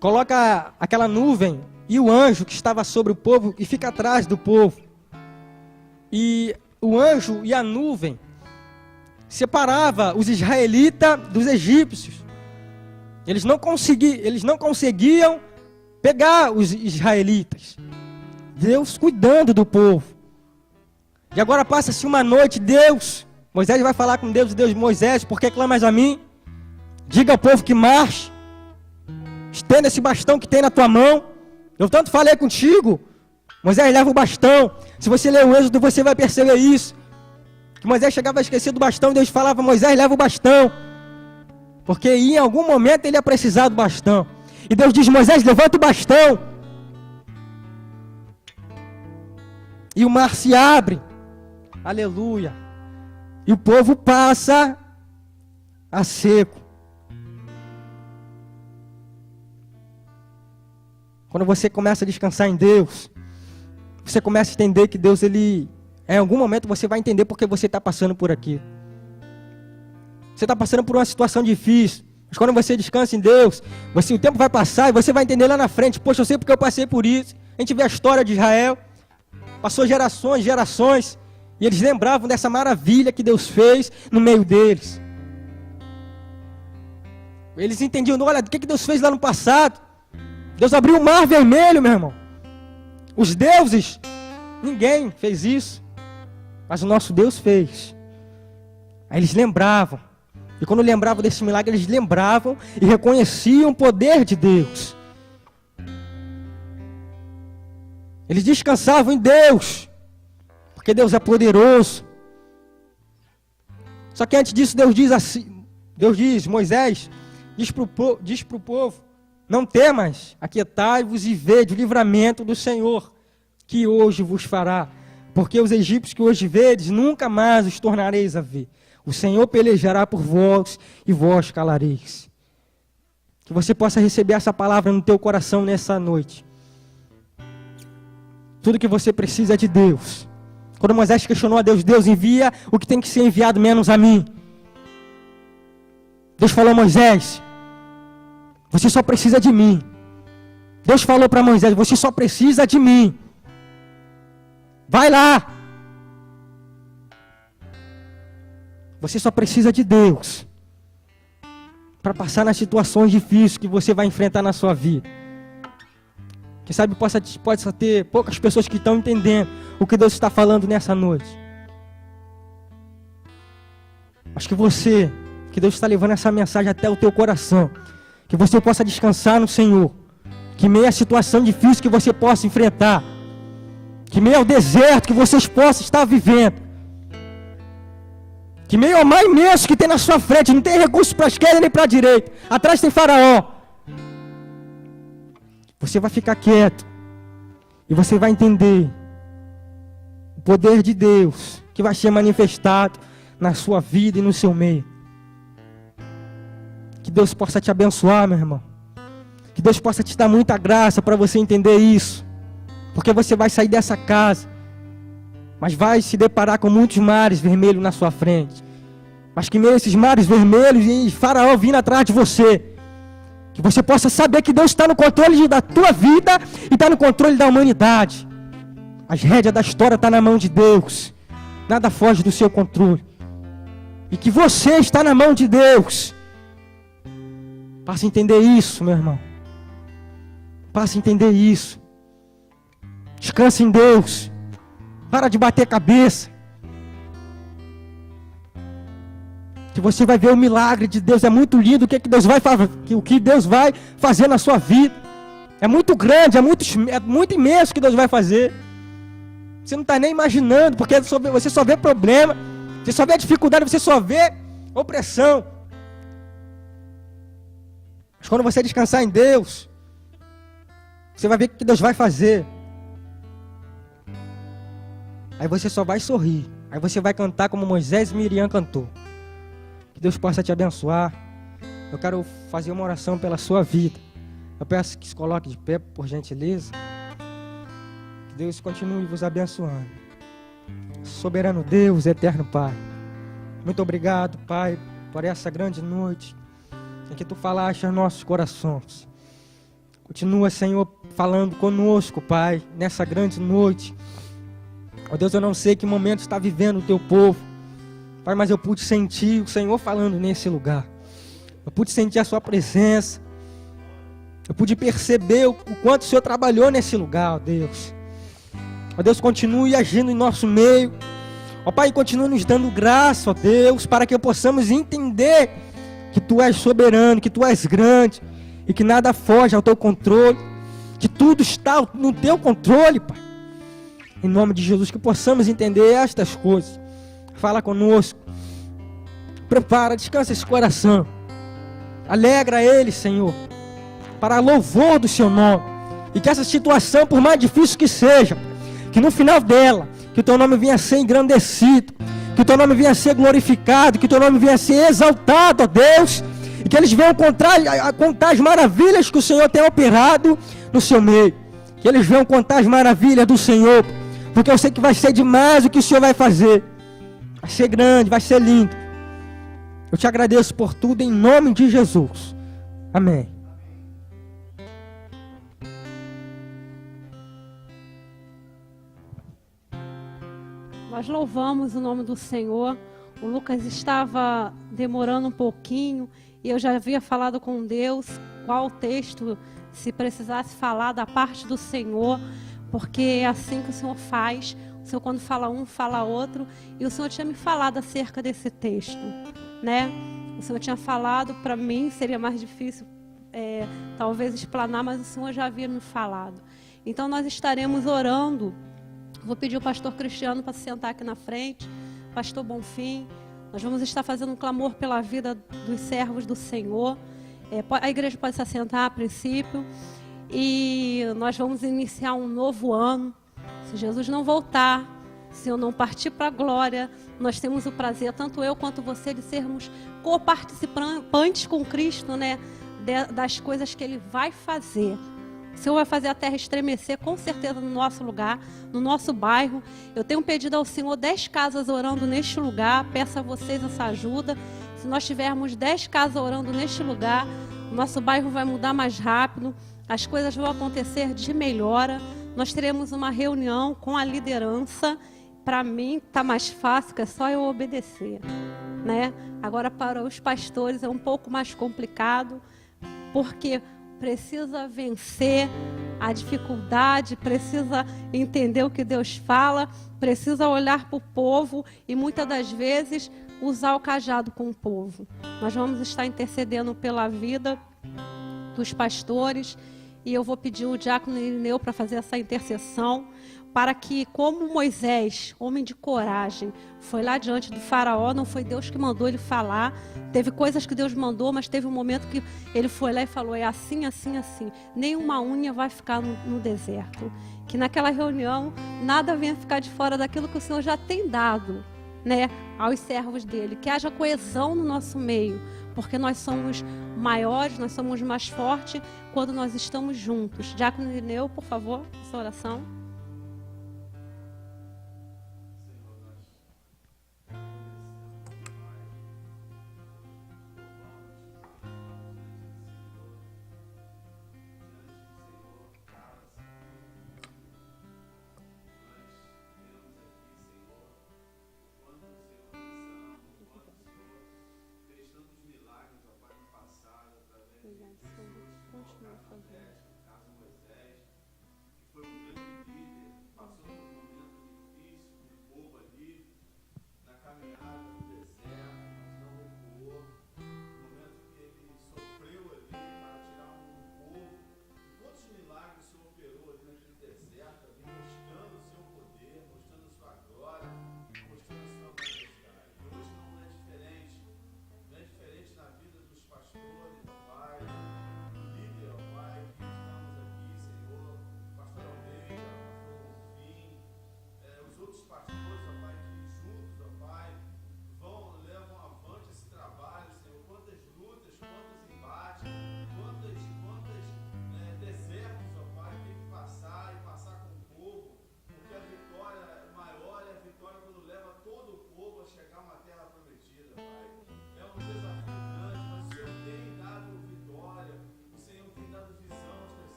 coloca aquela nuvem e o anjo que estava sobre o povo e fica atrás do povo. E o anjo e a nuvem separava os israelitas dos egípcios. Eles não conseguiam pegar os israelitas. Deus cuidando do povo. E agora passa-se uma noite, Moisés vai falar com Deus, Moisés, por que clamas a mim? Diga ao povo que marche. Estenda esse bastão que tem na tua mão. Eu tanto falei contigo. Moisés, leva o bastão. Se você ler o Êxodo, você vai perceber isso. Que Moisés chegava a esquecer do bastão, Deus falava, Moisés, leva o bastão. Porque em algum momento ele ia precisar do bastão. E Deus diz, Moisés, levanta o bastão. E o mar se abre. Aleluia. E o povo passa a seco. Quando você começa a descansar em Deus, você começa a entender que Deus, Ele, em algum momento você vai entender porque você está passando por aqui. Você está passando por uma situação difícil, mas quando você descansa em Deus, o tempo vai passar e você vai entender lá na frente, poxa, eu sei porque eu passei por isso. A gente vê a história de Israel, passou gerações, E eles lembravam dessa maravilha que Deus fez no meio deles. Eles entendiam, olha, o que Deus fez lá no passado. Deus abriu o mar vermelho, meu irmão. Os deuses, ninguém fez isso. Mas o nosso Deus fez. Aí eles lembravam. E quando lembravam desse milagre, eles lembravam e reconheciam o poder de Deus. Eles descansavam em Deus. Porque Deus é poderoso. Só que antes disso, Deus diz assim, Moisés, diz para o povo, não temas, aquietai-vos e vede o livramento do Senhor, que hoje vos fará. Porque os egípcios que hoje vedes, nunca mais os tornareis a ver. O Senhor pelejará por vós e vós calareis. Que você possa receber essa palavra no teu coração nessa noite. Tudo que você precisa é de Deus. Quando Moisés questionou a Deus, Deus envia o que tem que ser enviado, menos a mim. Deus falou a Moisés, você só precisa de mim. Deus falou para Moisés, você só precisa de mim. Vai lá. Você só precisa de Deus para passar nas situações difíceis que você vai enfrentar na sua vida. Quem sabe possa ter poucas pessoas que estão entendendo o que Deus está falando nessa noite. Acho que Deus está levando essa mensagem até o teu coração. Que você possa descansar no Senhor. Que meio à situação difícil que você possa enfrentar. Que meio ao deserto que vocês possam estar vivendo. Que meio ao mar imenso que tem na sua frente, não tem recurso para a esquerda nem para a direita. Atrás tem Faraó. Você vai ficar quieto. E você vai entender o poder de Deus que vai ser manifestado na sua vida e no seu meio. Que Deus possa te abençoar, meu irmão. Que Deus possa te dar muita graça para você entender isso. Porque você vai sair dessa casa, mas vai se deparar com muitos mares vermelhos na sua frente. Mas que meio a esses mares vermelhos e Faraó vindo atrás de você, que você possa saber que Deus está no controle da tua vida e está no controle da humanidade. As rédeas da história estão na mão de Deus. Nada foge do seu controle. E que você está na mão de Deus. Passa a entender isso, meu irmão. Passa a entender isso. Descansa em Deus. Para de bater cabeça. Que você vai ver o milagre de Deus. É muito lindo o que Deus vai fazer, o que Deus vai fazer na sua vida. É muito grande, é muito imenso o que Deus vai fazer. Você não está nem imaginando, porque você só vê problema, você só vê dificuldade, você só vê opressão. Mas quando você descansar em Deus, você vai ver o que Deus vai fazer. Aí você só vai sorrir. Aí você vai cantar como Moisés e Miriam cantou. Que Deus possa te abençoar. Eu quero fazer uma oração pela sua vida. Eu peço que se coloque de pé, por gentileza. Que Deus continue vos abençoando. Soberano Deus, eterno Pai. Muito obrigado, Pai, por essa grande noite em que Tu falaste aos nossos corações. Continua, Senhor, falando conosco, Pai, nessa grande noite. Ó Deus, eu não sei que momento está vivendo o Teu povo, Pai, mas eu pude sentir o Senhor falando nesse lugar. Eu pude sentir a Sua presença. Eu pude perceber o quanto o Senhor trabalhou nesse lugar, ó Deus. Ó Deus, continue agindo em nosso meio. Ó Pai, continue nos dando graça, ó Deus, para que possamos entender que Tu és soberano, que Tu és grande e que nada foge ao Teu controle, que tudo está no Teu controle, Pai. Em nome de Jesus, que possamos entender estas coisas. Fala conosco. Prepara, descansa esse coração. Alegra ele, Senhor, para louvor do Seu nome. E que essa situação, por mais difícil que seja, que no final dela, que o Teu nome venha a ser engrandecido, que o Teu nome venha a ser glorificado, que o Teu nome venha a ser exaltado, ó Deus, e que eles venham contar as maravilhas que o Senhor tem operado no seu meio. Que eles venham contar as maravilhas do Senhor, porque eu sei que vai ser demais o que o Senhor vai fazer. Vai ser grande, vai ser lindo. Eu te agradeço por tudo em nome de Jesus. Amém. Nós louvamos o nome do Senhor. O Lucas estava demorando um pouquinho e eu já havia falado com Deus qual texto, se precisasse falar da parte do Senhor, porque é assim que o Senhor faz. O Senhor, quando fala um, fala outro. E o Senhor tinha me falado acerca desse texto, né? O Senhor tinha falado para mim, seria mais difícil talvez explanar, mas o Senhor já havia me falado. Então nós estaremos orando. Vou pedir o pastor Cristiano para se sentar aqui na frente, pastor Bonfim. Nós vamos estar fazendo um clamor pela vida dos servos do Senhor. A igreja pode se assentar a princípio. E nós vamos iniciar um novo ano. Se Jesus não voltar, se eu não partir para a glória, nós temos o prazer, tanto eu quanto você, de sermos co-participantes com Cristo, né? Das coisas que Ele vai fazer. O Senhor vai fazer a terra estremecer, com certeza, no nosso lugar, no nosso bairro. Eu tenho pedido ao Senhor 10 casas orando neste lugar. Peço a vocês essa ajuda. Se nós tivermos 10 casas orando neste lugar, o nosso bairro vai mudar mais rápido. As coisas vão acontecer de melhora. Nós teremos uma reunião com a liderança. Para mim, está mais fácil, que é só eu obedecer, né? Agora, para os pastores, é um pouco mais complicado, porque precisa vencer a dificuldade, precisa entender o que Deus fala, precisa olhar para o povo e, muitas das vezes, usar o cajado com o povo. Nós vamos estar intercedendo pela vida dos pastores. E eu vou pedir o diácono Irineu para fazer essa intercessão, para que, como Moisés, homem de coragem, foi lá diante do faraó, não foi Deus que mandou ele falar, teve coisas que Deus mandou, mas teve um momento que ele foi lá e falou, é assim, assim, assim, nenhuma unha vai ficar no deserto. Que naquela reunião, nada venha ficar de fora daquilo que o Senhor já tem dado, né, aos servos dele, que haja coesão no nosso meio, porque nós somos maiores, nós somos mais fortes quando nós estamos juntos. Diácono Irineu, por favor, essa oração.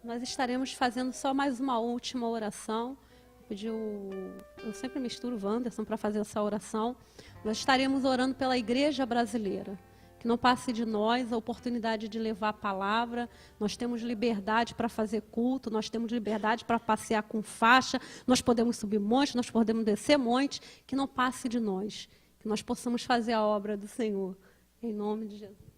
Nós estaremos fazendo só mais uma última oração. Eu sempre misturo o Wanderson para fazer essa oração. Nós estaremos orando pela igreja brasileira. que não passe de nós a oportunidade de levar a palavra. Nós temos liberdade para fazer culto, nós temos liberdade para passear com faixa, nós podemos subir monte, nós podemos descer monte, que não passe de nós, que nós possamos fazer a obra do Senhor, em nome de Jesus.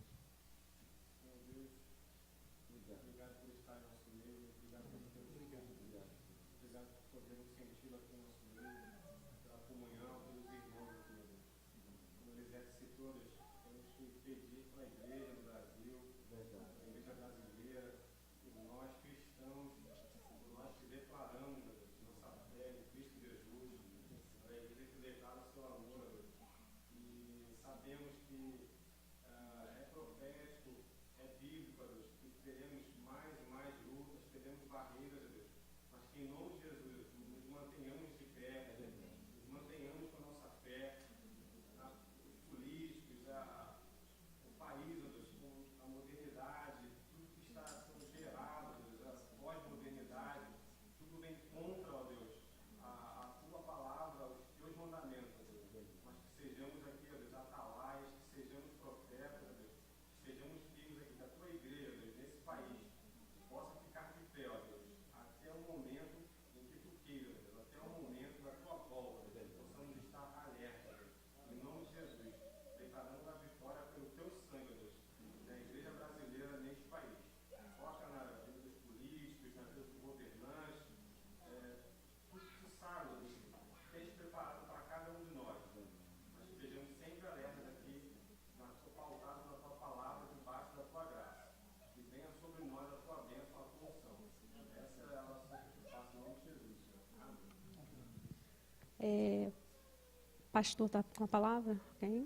Pastor está com a palavra? Okay.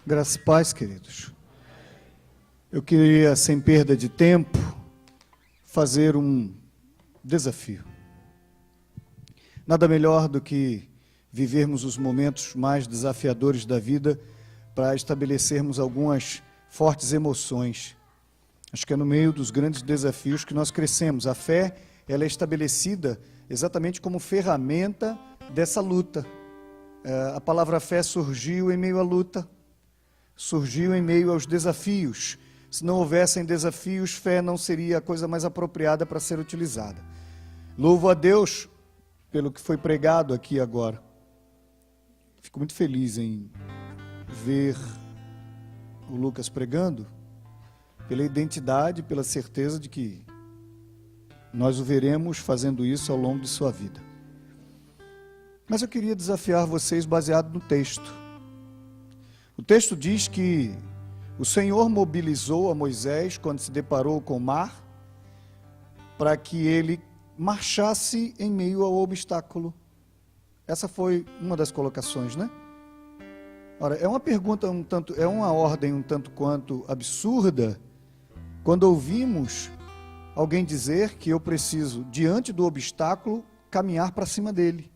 Graças e paz, queridos. Eu queria, sem perda de tempo, fazer um desafio. Nada melhor do que vivermos os momentos mais desafiadores da vida para estabelecermos algumas fortes emoções. Acho que é no meio dos grandes desafios que nós crescemos. A fé, ela é estabelecida exatamente como ferramenta dessa luta. A palavra fé surgiu em meio à luta, surgiu em meio aos desafios. Se não houvessem desafios, fé não seria a coisa mais apropriada para ser utilizada. Louvo a Deus pelo que foi pregado aqui agora. Fico muito feliz em ver o Lucas pregando, pela identidade, pela certeza de que nós o veremos fazendo isso ao longo de sua vida. Mas eu queria desafiar vocês baseado no texto. O texto diz que o Senhor mobilizou a Moisés quando se deparou com o mar, para que ele marchasse em meio ao obstáculo. Essa foi uma das colocações, né? Ora, é uma pergunta é uma ordem um tanto quanto absurda, quando ouvimos alguém dizer que eu preciso, diante do obstáculo, caminhar para cima dele.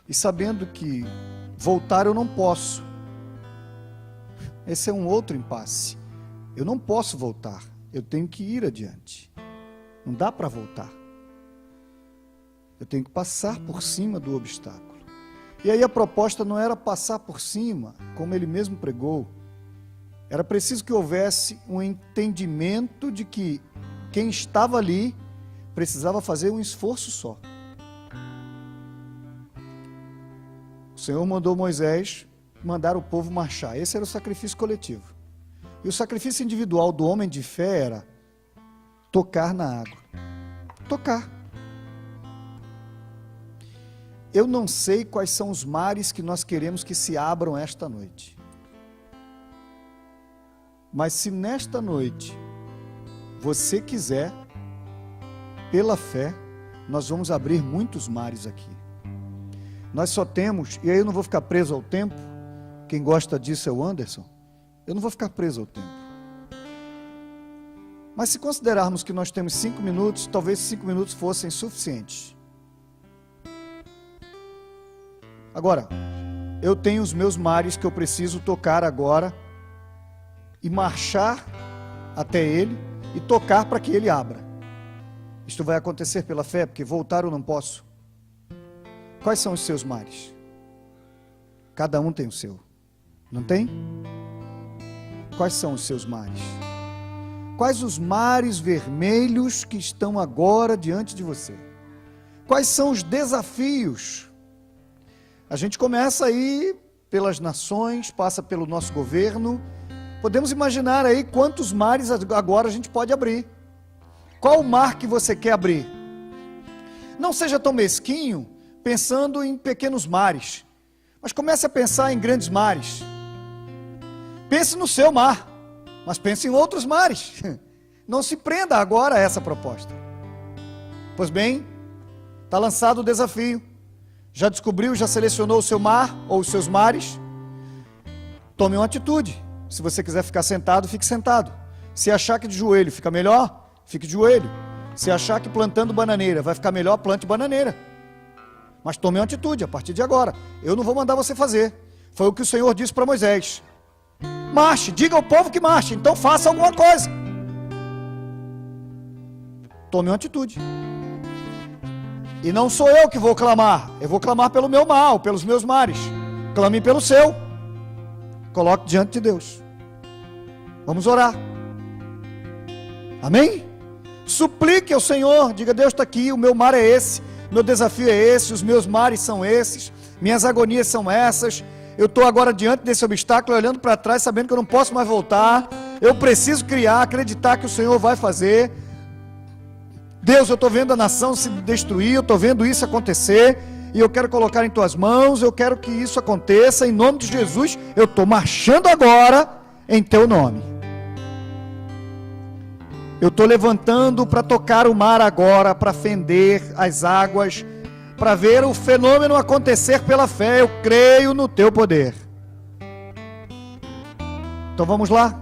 E sabendo que voltar eu não posso. Esse é um outro impasse. Eu não posso voltar, eu tenho que ir adiante. Não dá para voltar. Eu tenho que passar por cima do obstáculo. E aí a proposta não era passar por cima, como ele mesmo pregou. Era preciso que houvesse um entendimento de que quem estava ali precisava fazer um esforço só. O Senhor mandou Moisés mandar o povo marchar. Esse era o sacrifício coletivo. E o sacrifício individual do homem de fé era tocar na água. Tocar. Eu não sei quais são os mares que nós queremos que se abram esta noite. Mas se nesta noite você quiser, pela fé, nós vamos abrir muitos mares aqui. Nós só temos, e aí eu não vou ficar preso ao tempo, quem gosta disso é o Anderson, eu não vou ficar preso ao tempo. Mas se considerarmos que nós temos 5 minutos, talvez 5 minutos fossem suficientes. Agora, eu tenho os meus mares que eu preciso tocar agora e marchar até ele e tocar para que ele abra. Isto vai acontecer pela fé, porque voltar eu não posso. Quais são os seus mares? Cada um tem o seu. Não tem? Quais são os seus mares? Quais os mares vermelhos que estão agora diante de você? Quais são os desafios? A gente começa aí pelas nações, passa pelo nosso governo. Podemos imaginar aí quantos mares agora a gente pode abrir. Qual o mar que você quer abrir? Não seja tão mesquinho pensando em pequenos mares, mas comece a pensar em grandes mares. Pense no seu mar, mas pense em outros mares. Não se prenda agora a essa proposta. Pois bem, está lançado o desafio. Já descobriu, já selecionou o seu mar ou os seus mares? Tome uma atitude. Se você quiser ficar sentado, fique sentado. Se achar que de joelho fica melhor, fique de joelho. Se achar que plantando bananeira vai ficar melhor, plante bananeira. Mas tome uma atitude a partir de agora. Eu não vou mandar você fazer. Foi o que o Senhor disse para Moisés. Marche, diga ao povo que marche, então faça alguma coisa. Tome uma atitude. E não sou eu que vou clamar, eu vou clamar pelo meu mar, pelos meus mares. Clame pelo seu. Coloque diante de Deus. Vamos orar. Amém? Suplique ao Senhor, diga: Deus está aqui, o meu mar é esse, meu desafio é esse, os meus mares são esses, minhas agonias são essas. Eu estou agora diante desse obstáculo, olhando para trás, sabendo que eu não posso mais voltar. Eu preciso criar, acreditar que o Senhor vai fazer. Deus, eu estou vendo a nação se destruir, eu estou vendo isso acontecer, e eu quero colocar em tuas mãos, eu quero que isso aconteça, em nome de Jesus. Eu estou marchando agora em teu nome. Eu estou levantando para tocar o mar agora, para fender as águas, para ver o fenômeno acontecer pela fé. Eu creio no teu poder. Então vamos lá.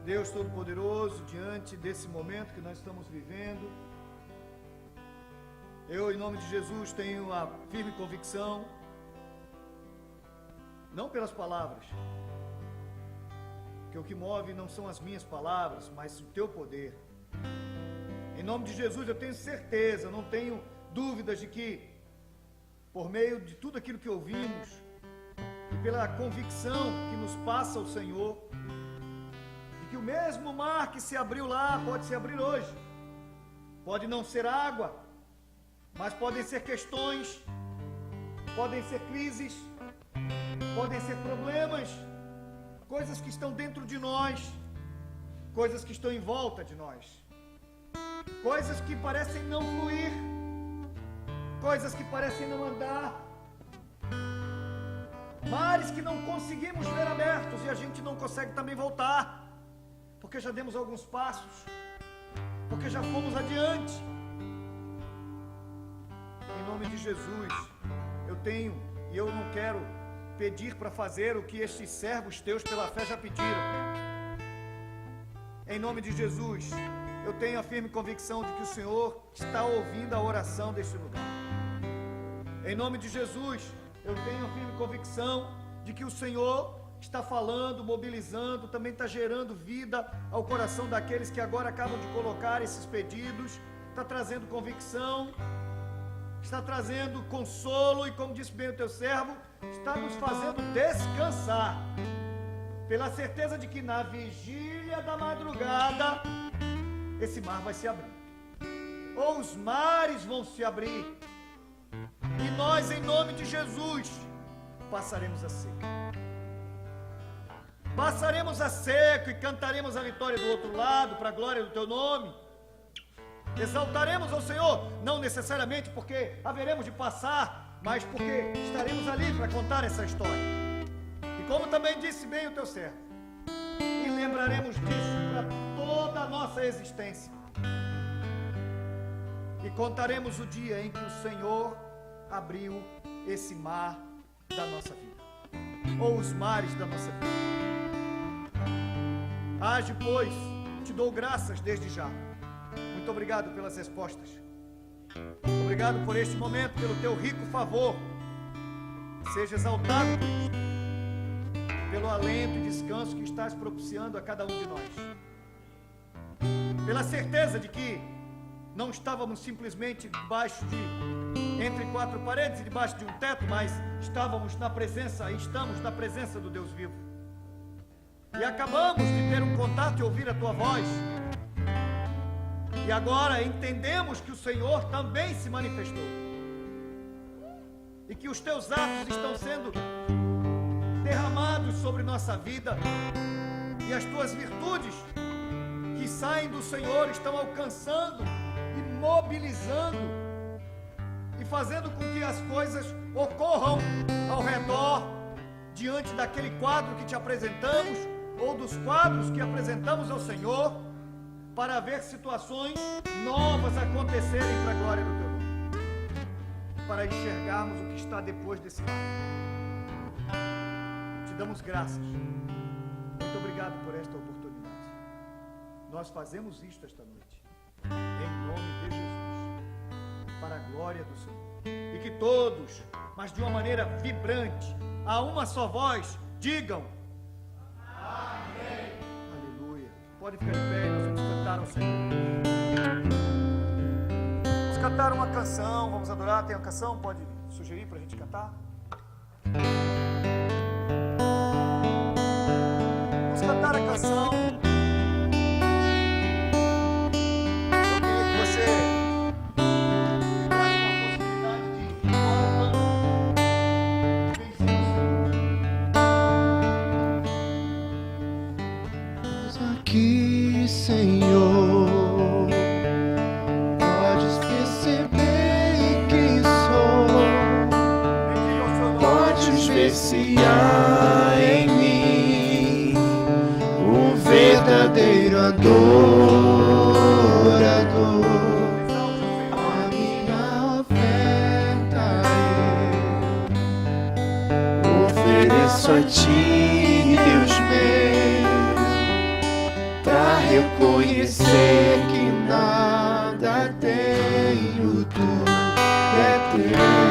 Deus Todo-Poderoso, diante desse momento que nós estamos vivendo, eu, em nome de Jesus, tenho a firme convicção, não pelas palavras, que o que move não são as minhas palavras, mas o teu poder. Em nome de Jesus, eu tenho certeza, não tenho dúvidas de que, por meio de tudo aquilo que ouvimos, e pela convicção que nos passa o Senhor, que o mesmo mar que se abriu lá pode se abrir hoje. Pode não ser água, mas podem ser questões, podem ser crises, podem ser problemas, coisas que estão dentro de nós, coisas que estão em volta de nós, coisas que parecem não fluir, coisas que parecem não andar, mares que não conseguimos ver abertos e a gente não consegue também voltar, porque já demos alguns passos, porque já fomos adiante. Em nome de Jesus, eu tenho e eu não quero pedir para fazer o que estes servos teus pela fé já pediram. Em nome de Jesus, eu tenho a firme convicção de que o Senhor está ouvindo a oração deste lugar. Em nome de Jesus, eu tenho a firme convicção de que o Senhor está falando, mobilizando, também está gerando vida ao coração daqueles que agora acabam de colocar esses pedidos, está trazendo convicção, está trazendo consolo e, como disse bem o teu servo, está nos fazendo descansar, pela certeza de que na vigília da madrugada, esse mar vai se abrir, ou os mares vão se abrir, e nós, em nome de Jesus, passaremos a seco. Passaremos a seco e cantaremos a vitória do outro lado, para a glória do teu nome. Exaltaremos ao Senhor, não necessariamente porque haveremos de passar, mas porque estaremos ali para contar essa história. E como também disse bem o teu servo, e lembraremos disso para toda a nossa existência. E contaremos o dia em que o Senhor abriu esse mar da nossa vida, ou os mares da nossa vida. Age, pois, te dou graças desde já. Muito obrigado pelas respostas. Obrigado por este momento, pelo teu rico favor. Seja exaltado por isto, pelo alento e descanso que estás propiciando a cada um de nós. Pela certeza de que não estávamos simplesmente debaixo entre quatro paredes e debaixo de um teto, mas estamos na presença do Deus vivo. E acabamos de ter um contato e ouvir a tua voz. E agora entendemos que o Senhor também se manifestou. E que os teus atos estão sendo derramados sobre nossa vida. E as tuas virtudes que saem do Senhor estão alcançando e mobilizando e fazendo com que as coisas ocorram ao redor, diante daquele quadro que te apresentamos, ou dos quadros que apresentamos ao Senhor, para ver situações novas acontecerem para a glória do teu nome, para enxergarmos o que está depois desse mar. Te damos graças. Muito obrigado por esta oportunidade. Nós fazemos isto esta noite, em nome de Jesus, para a glória do Senhor. E que todos, mas de uma maneira vibrante, a uma só voz, digam: amém. Aleluia. Pode ficar de pé, nós vamos cantar ao Senhor. Vamos cantar uma canção, vamos adorar. Tem uma canção? Pode sugerir para a gente cantar? Vamos cantar a canção. Eu queria que você tivesse uma possibilidade de vencer o Senhor. Aqui, Senhor, podes perceber quem sou, podes ver se há em mim um verdadeiro adorador. A minha oferta eu ofereço a ti, Deus meu, pra reconhecer que nada tenho, tudo é teu.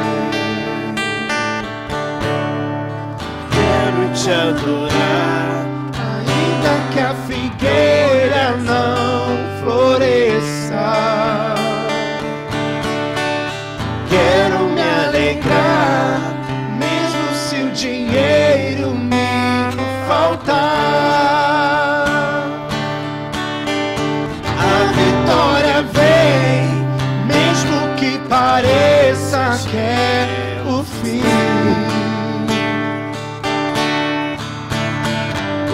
Quero te adorar, ainda que a figueira não floresça. Quero me alegrar, mesmo se o dinheiro me faltar. A vitória vem, mesmo que pareça que é o fim.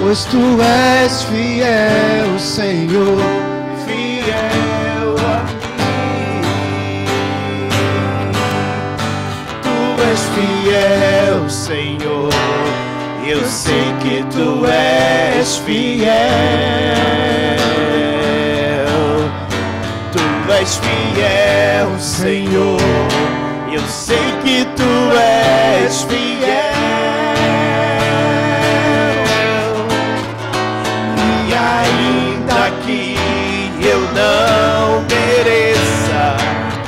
Pois tu és fiel, Senhor, fiel a mim. Tu és fiel, Senhor, eu sei que tu és fiel. és fiel, Senhor. Eu sei que tu és fiel. E ainda que eu não mereça,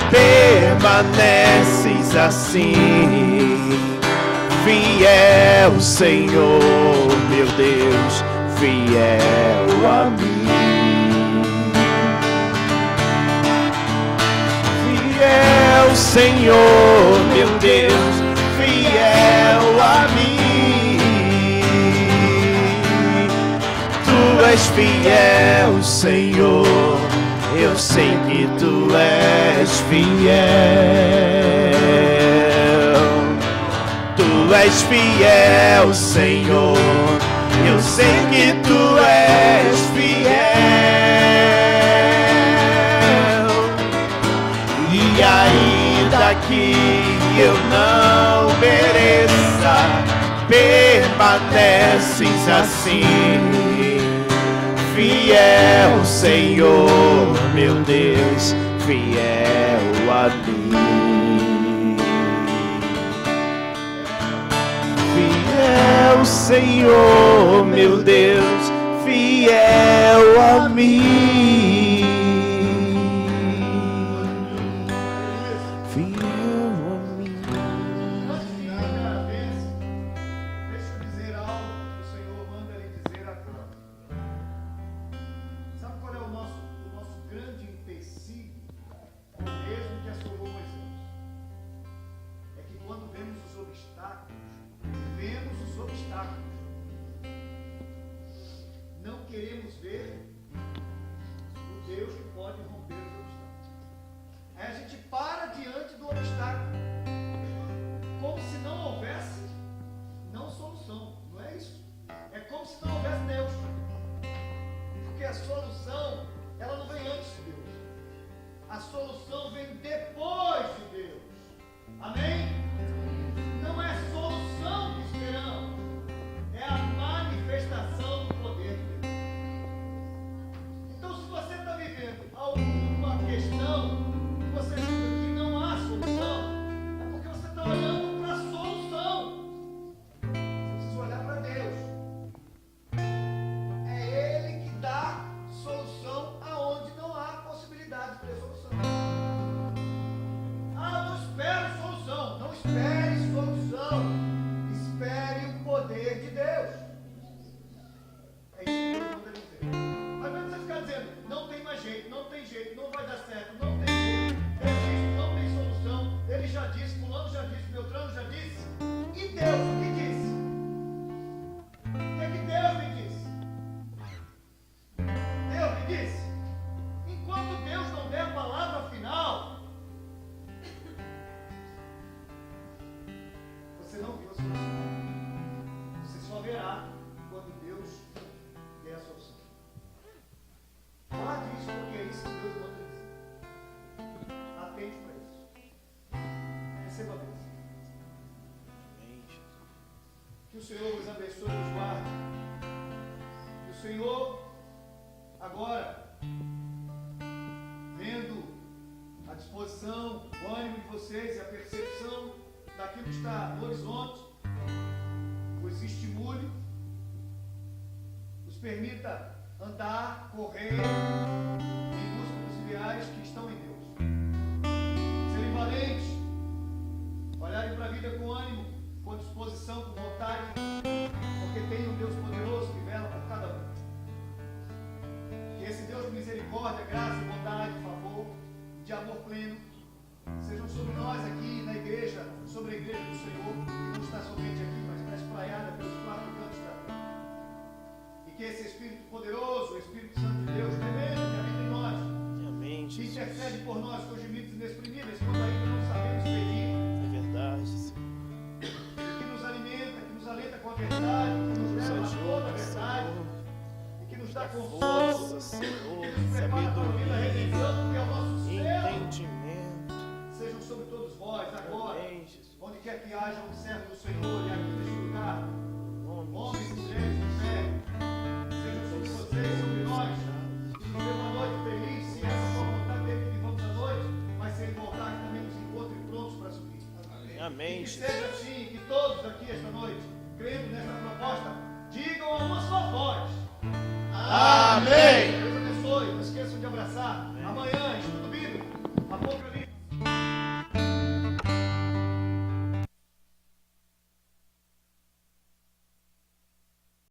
permaneces assim. Fiel, Senhor, meu Deus, fiel a mim. Fiel, Senhor, meu Deus, fiel a mim. Tu és fiel, Senhor, eu sei que tu és fiel. Tu és fiel, Senhor, eu sei que tu és fiel. E ainda que eu não mereça, permaneces assim. Fiel, Senhor, meu Deus, fiel a mim. Fiel, Senhor, meu Deus, fiel a mim. Fiel a mim. Deixa eu dizer algo que o Senhor manda lhe dizer agora. Sabe qual é o nosso grande empecilho? O mesmo que assolou Moisés. É que quando vemos os obstáculos, não queremos ver o Deus que pode romper os obstáculos. Aí a gente para diante do obstáculo, como se não houvesse não solução, não é isso? É como se não houvesse Deus, porque a solução, ela não vem antes de Deus, a solução vem depois de Deus. Amém? Não é solução que esperamos, é a manifestação do poder de Deus. Então, se você está vivendo alguma questão que você acha que não há solução, é porque você está olhando para a solução. Você precisa olhar para Deus. É Ele que dá solução aonde não há possibilidade de ter solução. Ah, não espero solução. Não espere solução. Espere o poder de Deus. É isso que Deus manda dizer. Mas não precisa ficar dizendo, não tem mais jeito, não tem jeito, não vai dar certo, não tem jeito, existe, não tem solução. Ele já disse, fulano já disse, Beltrano já disse. E Deus o que disse? O que é que Deus me disse? Deus me disse? Enquanto Deus não der a palavra final, você não viu a solução. Você só verá quando Deus der a solução. Guarde isso, porque é isso que Deus manda dizer. Atente para isso. Receba a bênção. Que o Senhor vos abençoe e nos guarde. Que o Senhor, agora, vendo a disposição, o ânimo de vocês e a percepção daquilo que está no horizonte, os estimule, os permita andar, correr em busca dos ideais que estão em Deus. Serem valentes, olharem para a vida com ânimo, com disposição, com vontade, porque tem um Deus poderoso que vela por cada um. Que esse Deus de misericórdia, graça, bondade, favor, de amor pleno, sejam sobre nós aqui na igreja, sobre a igreja do Senhor, que não está somente aqui, mas está espraiada pelos quatro cantos da terra. E que esse Espírito poderoso, o Espírito Santo de Deus, tremendo, que habita em nós, Amém, que Jesus. intercede por nós com gemidos inexprimíveis, quando ainda não sabemos pedir, É verdade, Senhor. que nos alimenta, que nos alenta com a verdade, que nos leva a toda a verdade, e que nos dá consolo, Força, Senhor, que nos prepara para a vida redenção, que é o nosso céu. entendimento. Sejam sobre todos vós, agora, Amém, Jesus. onde quer que haja um servo do Senhor, e aqui neste lugar, Nome homens e mulheres de fé, sejam sobre vocês, sobre nós, que nos dê uma noite feliz, se essa for a vontade dele que vamos Amém. Que seja assim, que todos aqui esta noite, crendo nessa proposta, digam a uma só voz. Amém. Deus abençoe. Não esqueçam de abraçar. Amanhã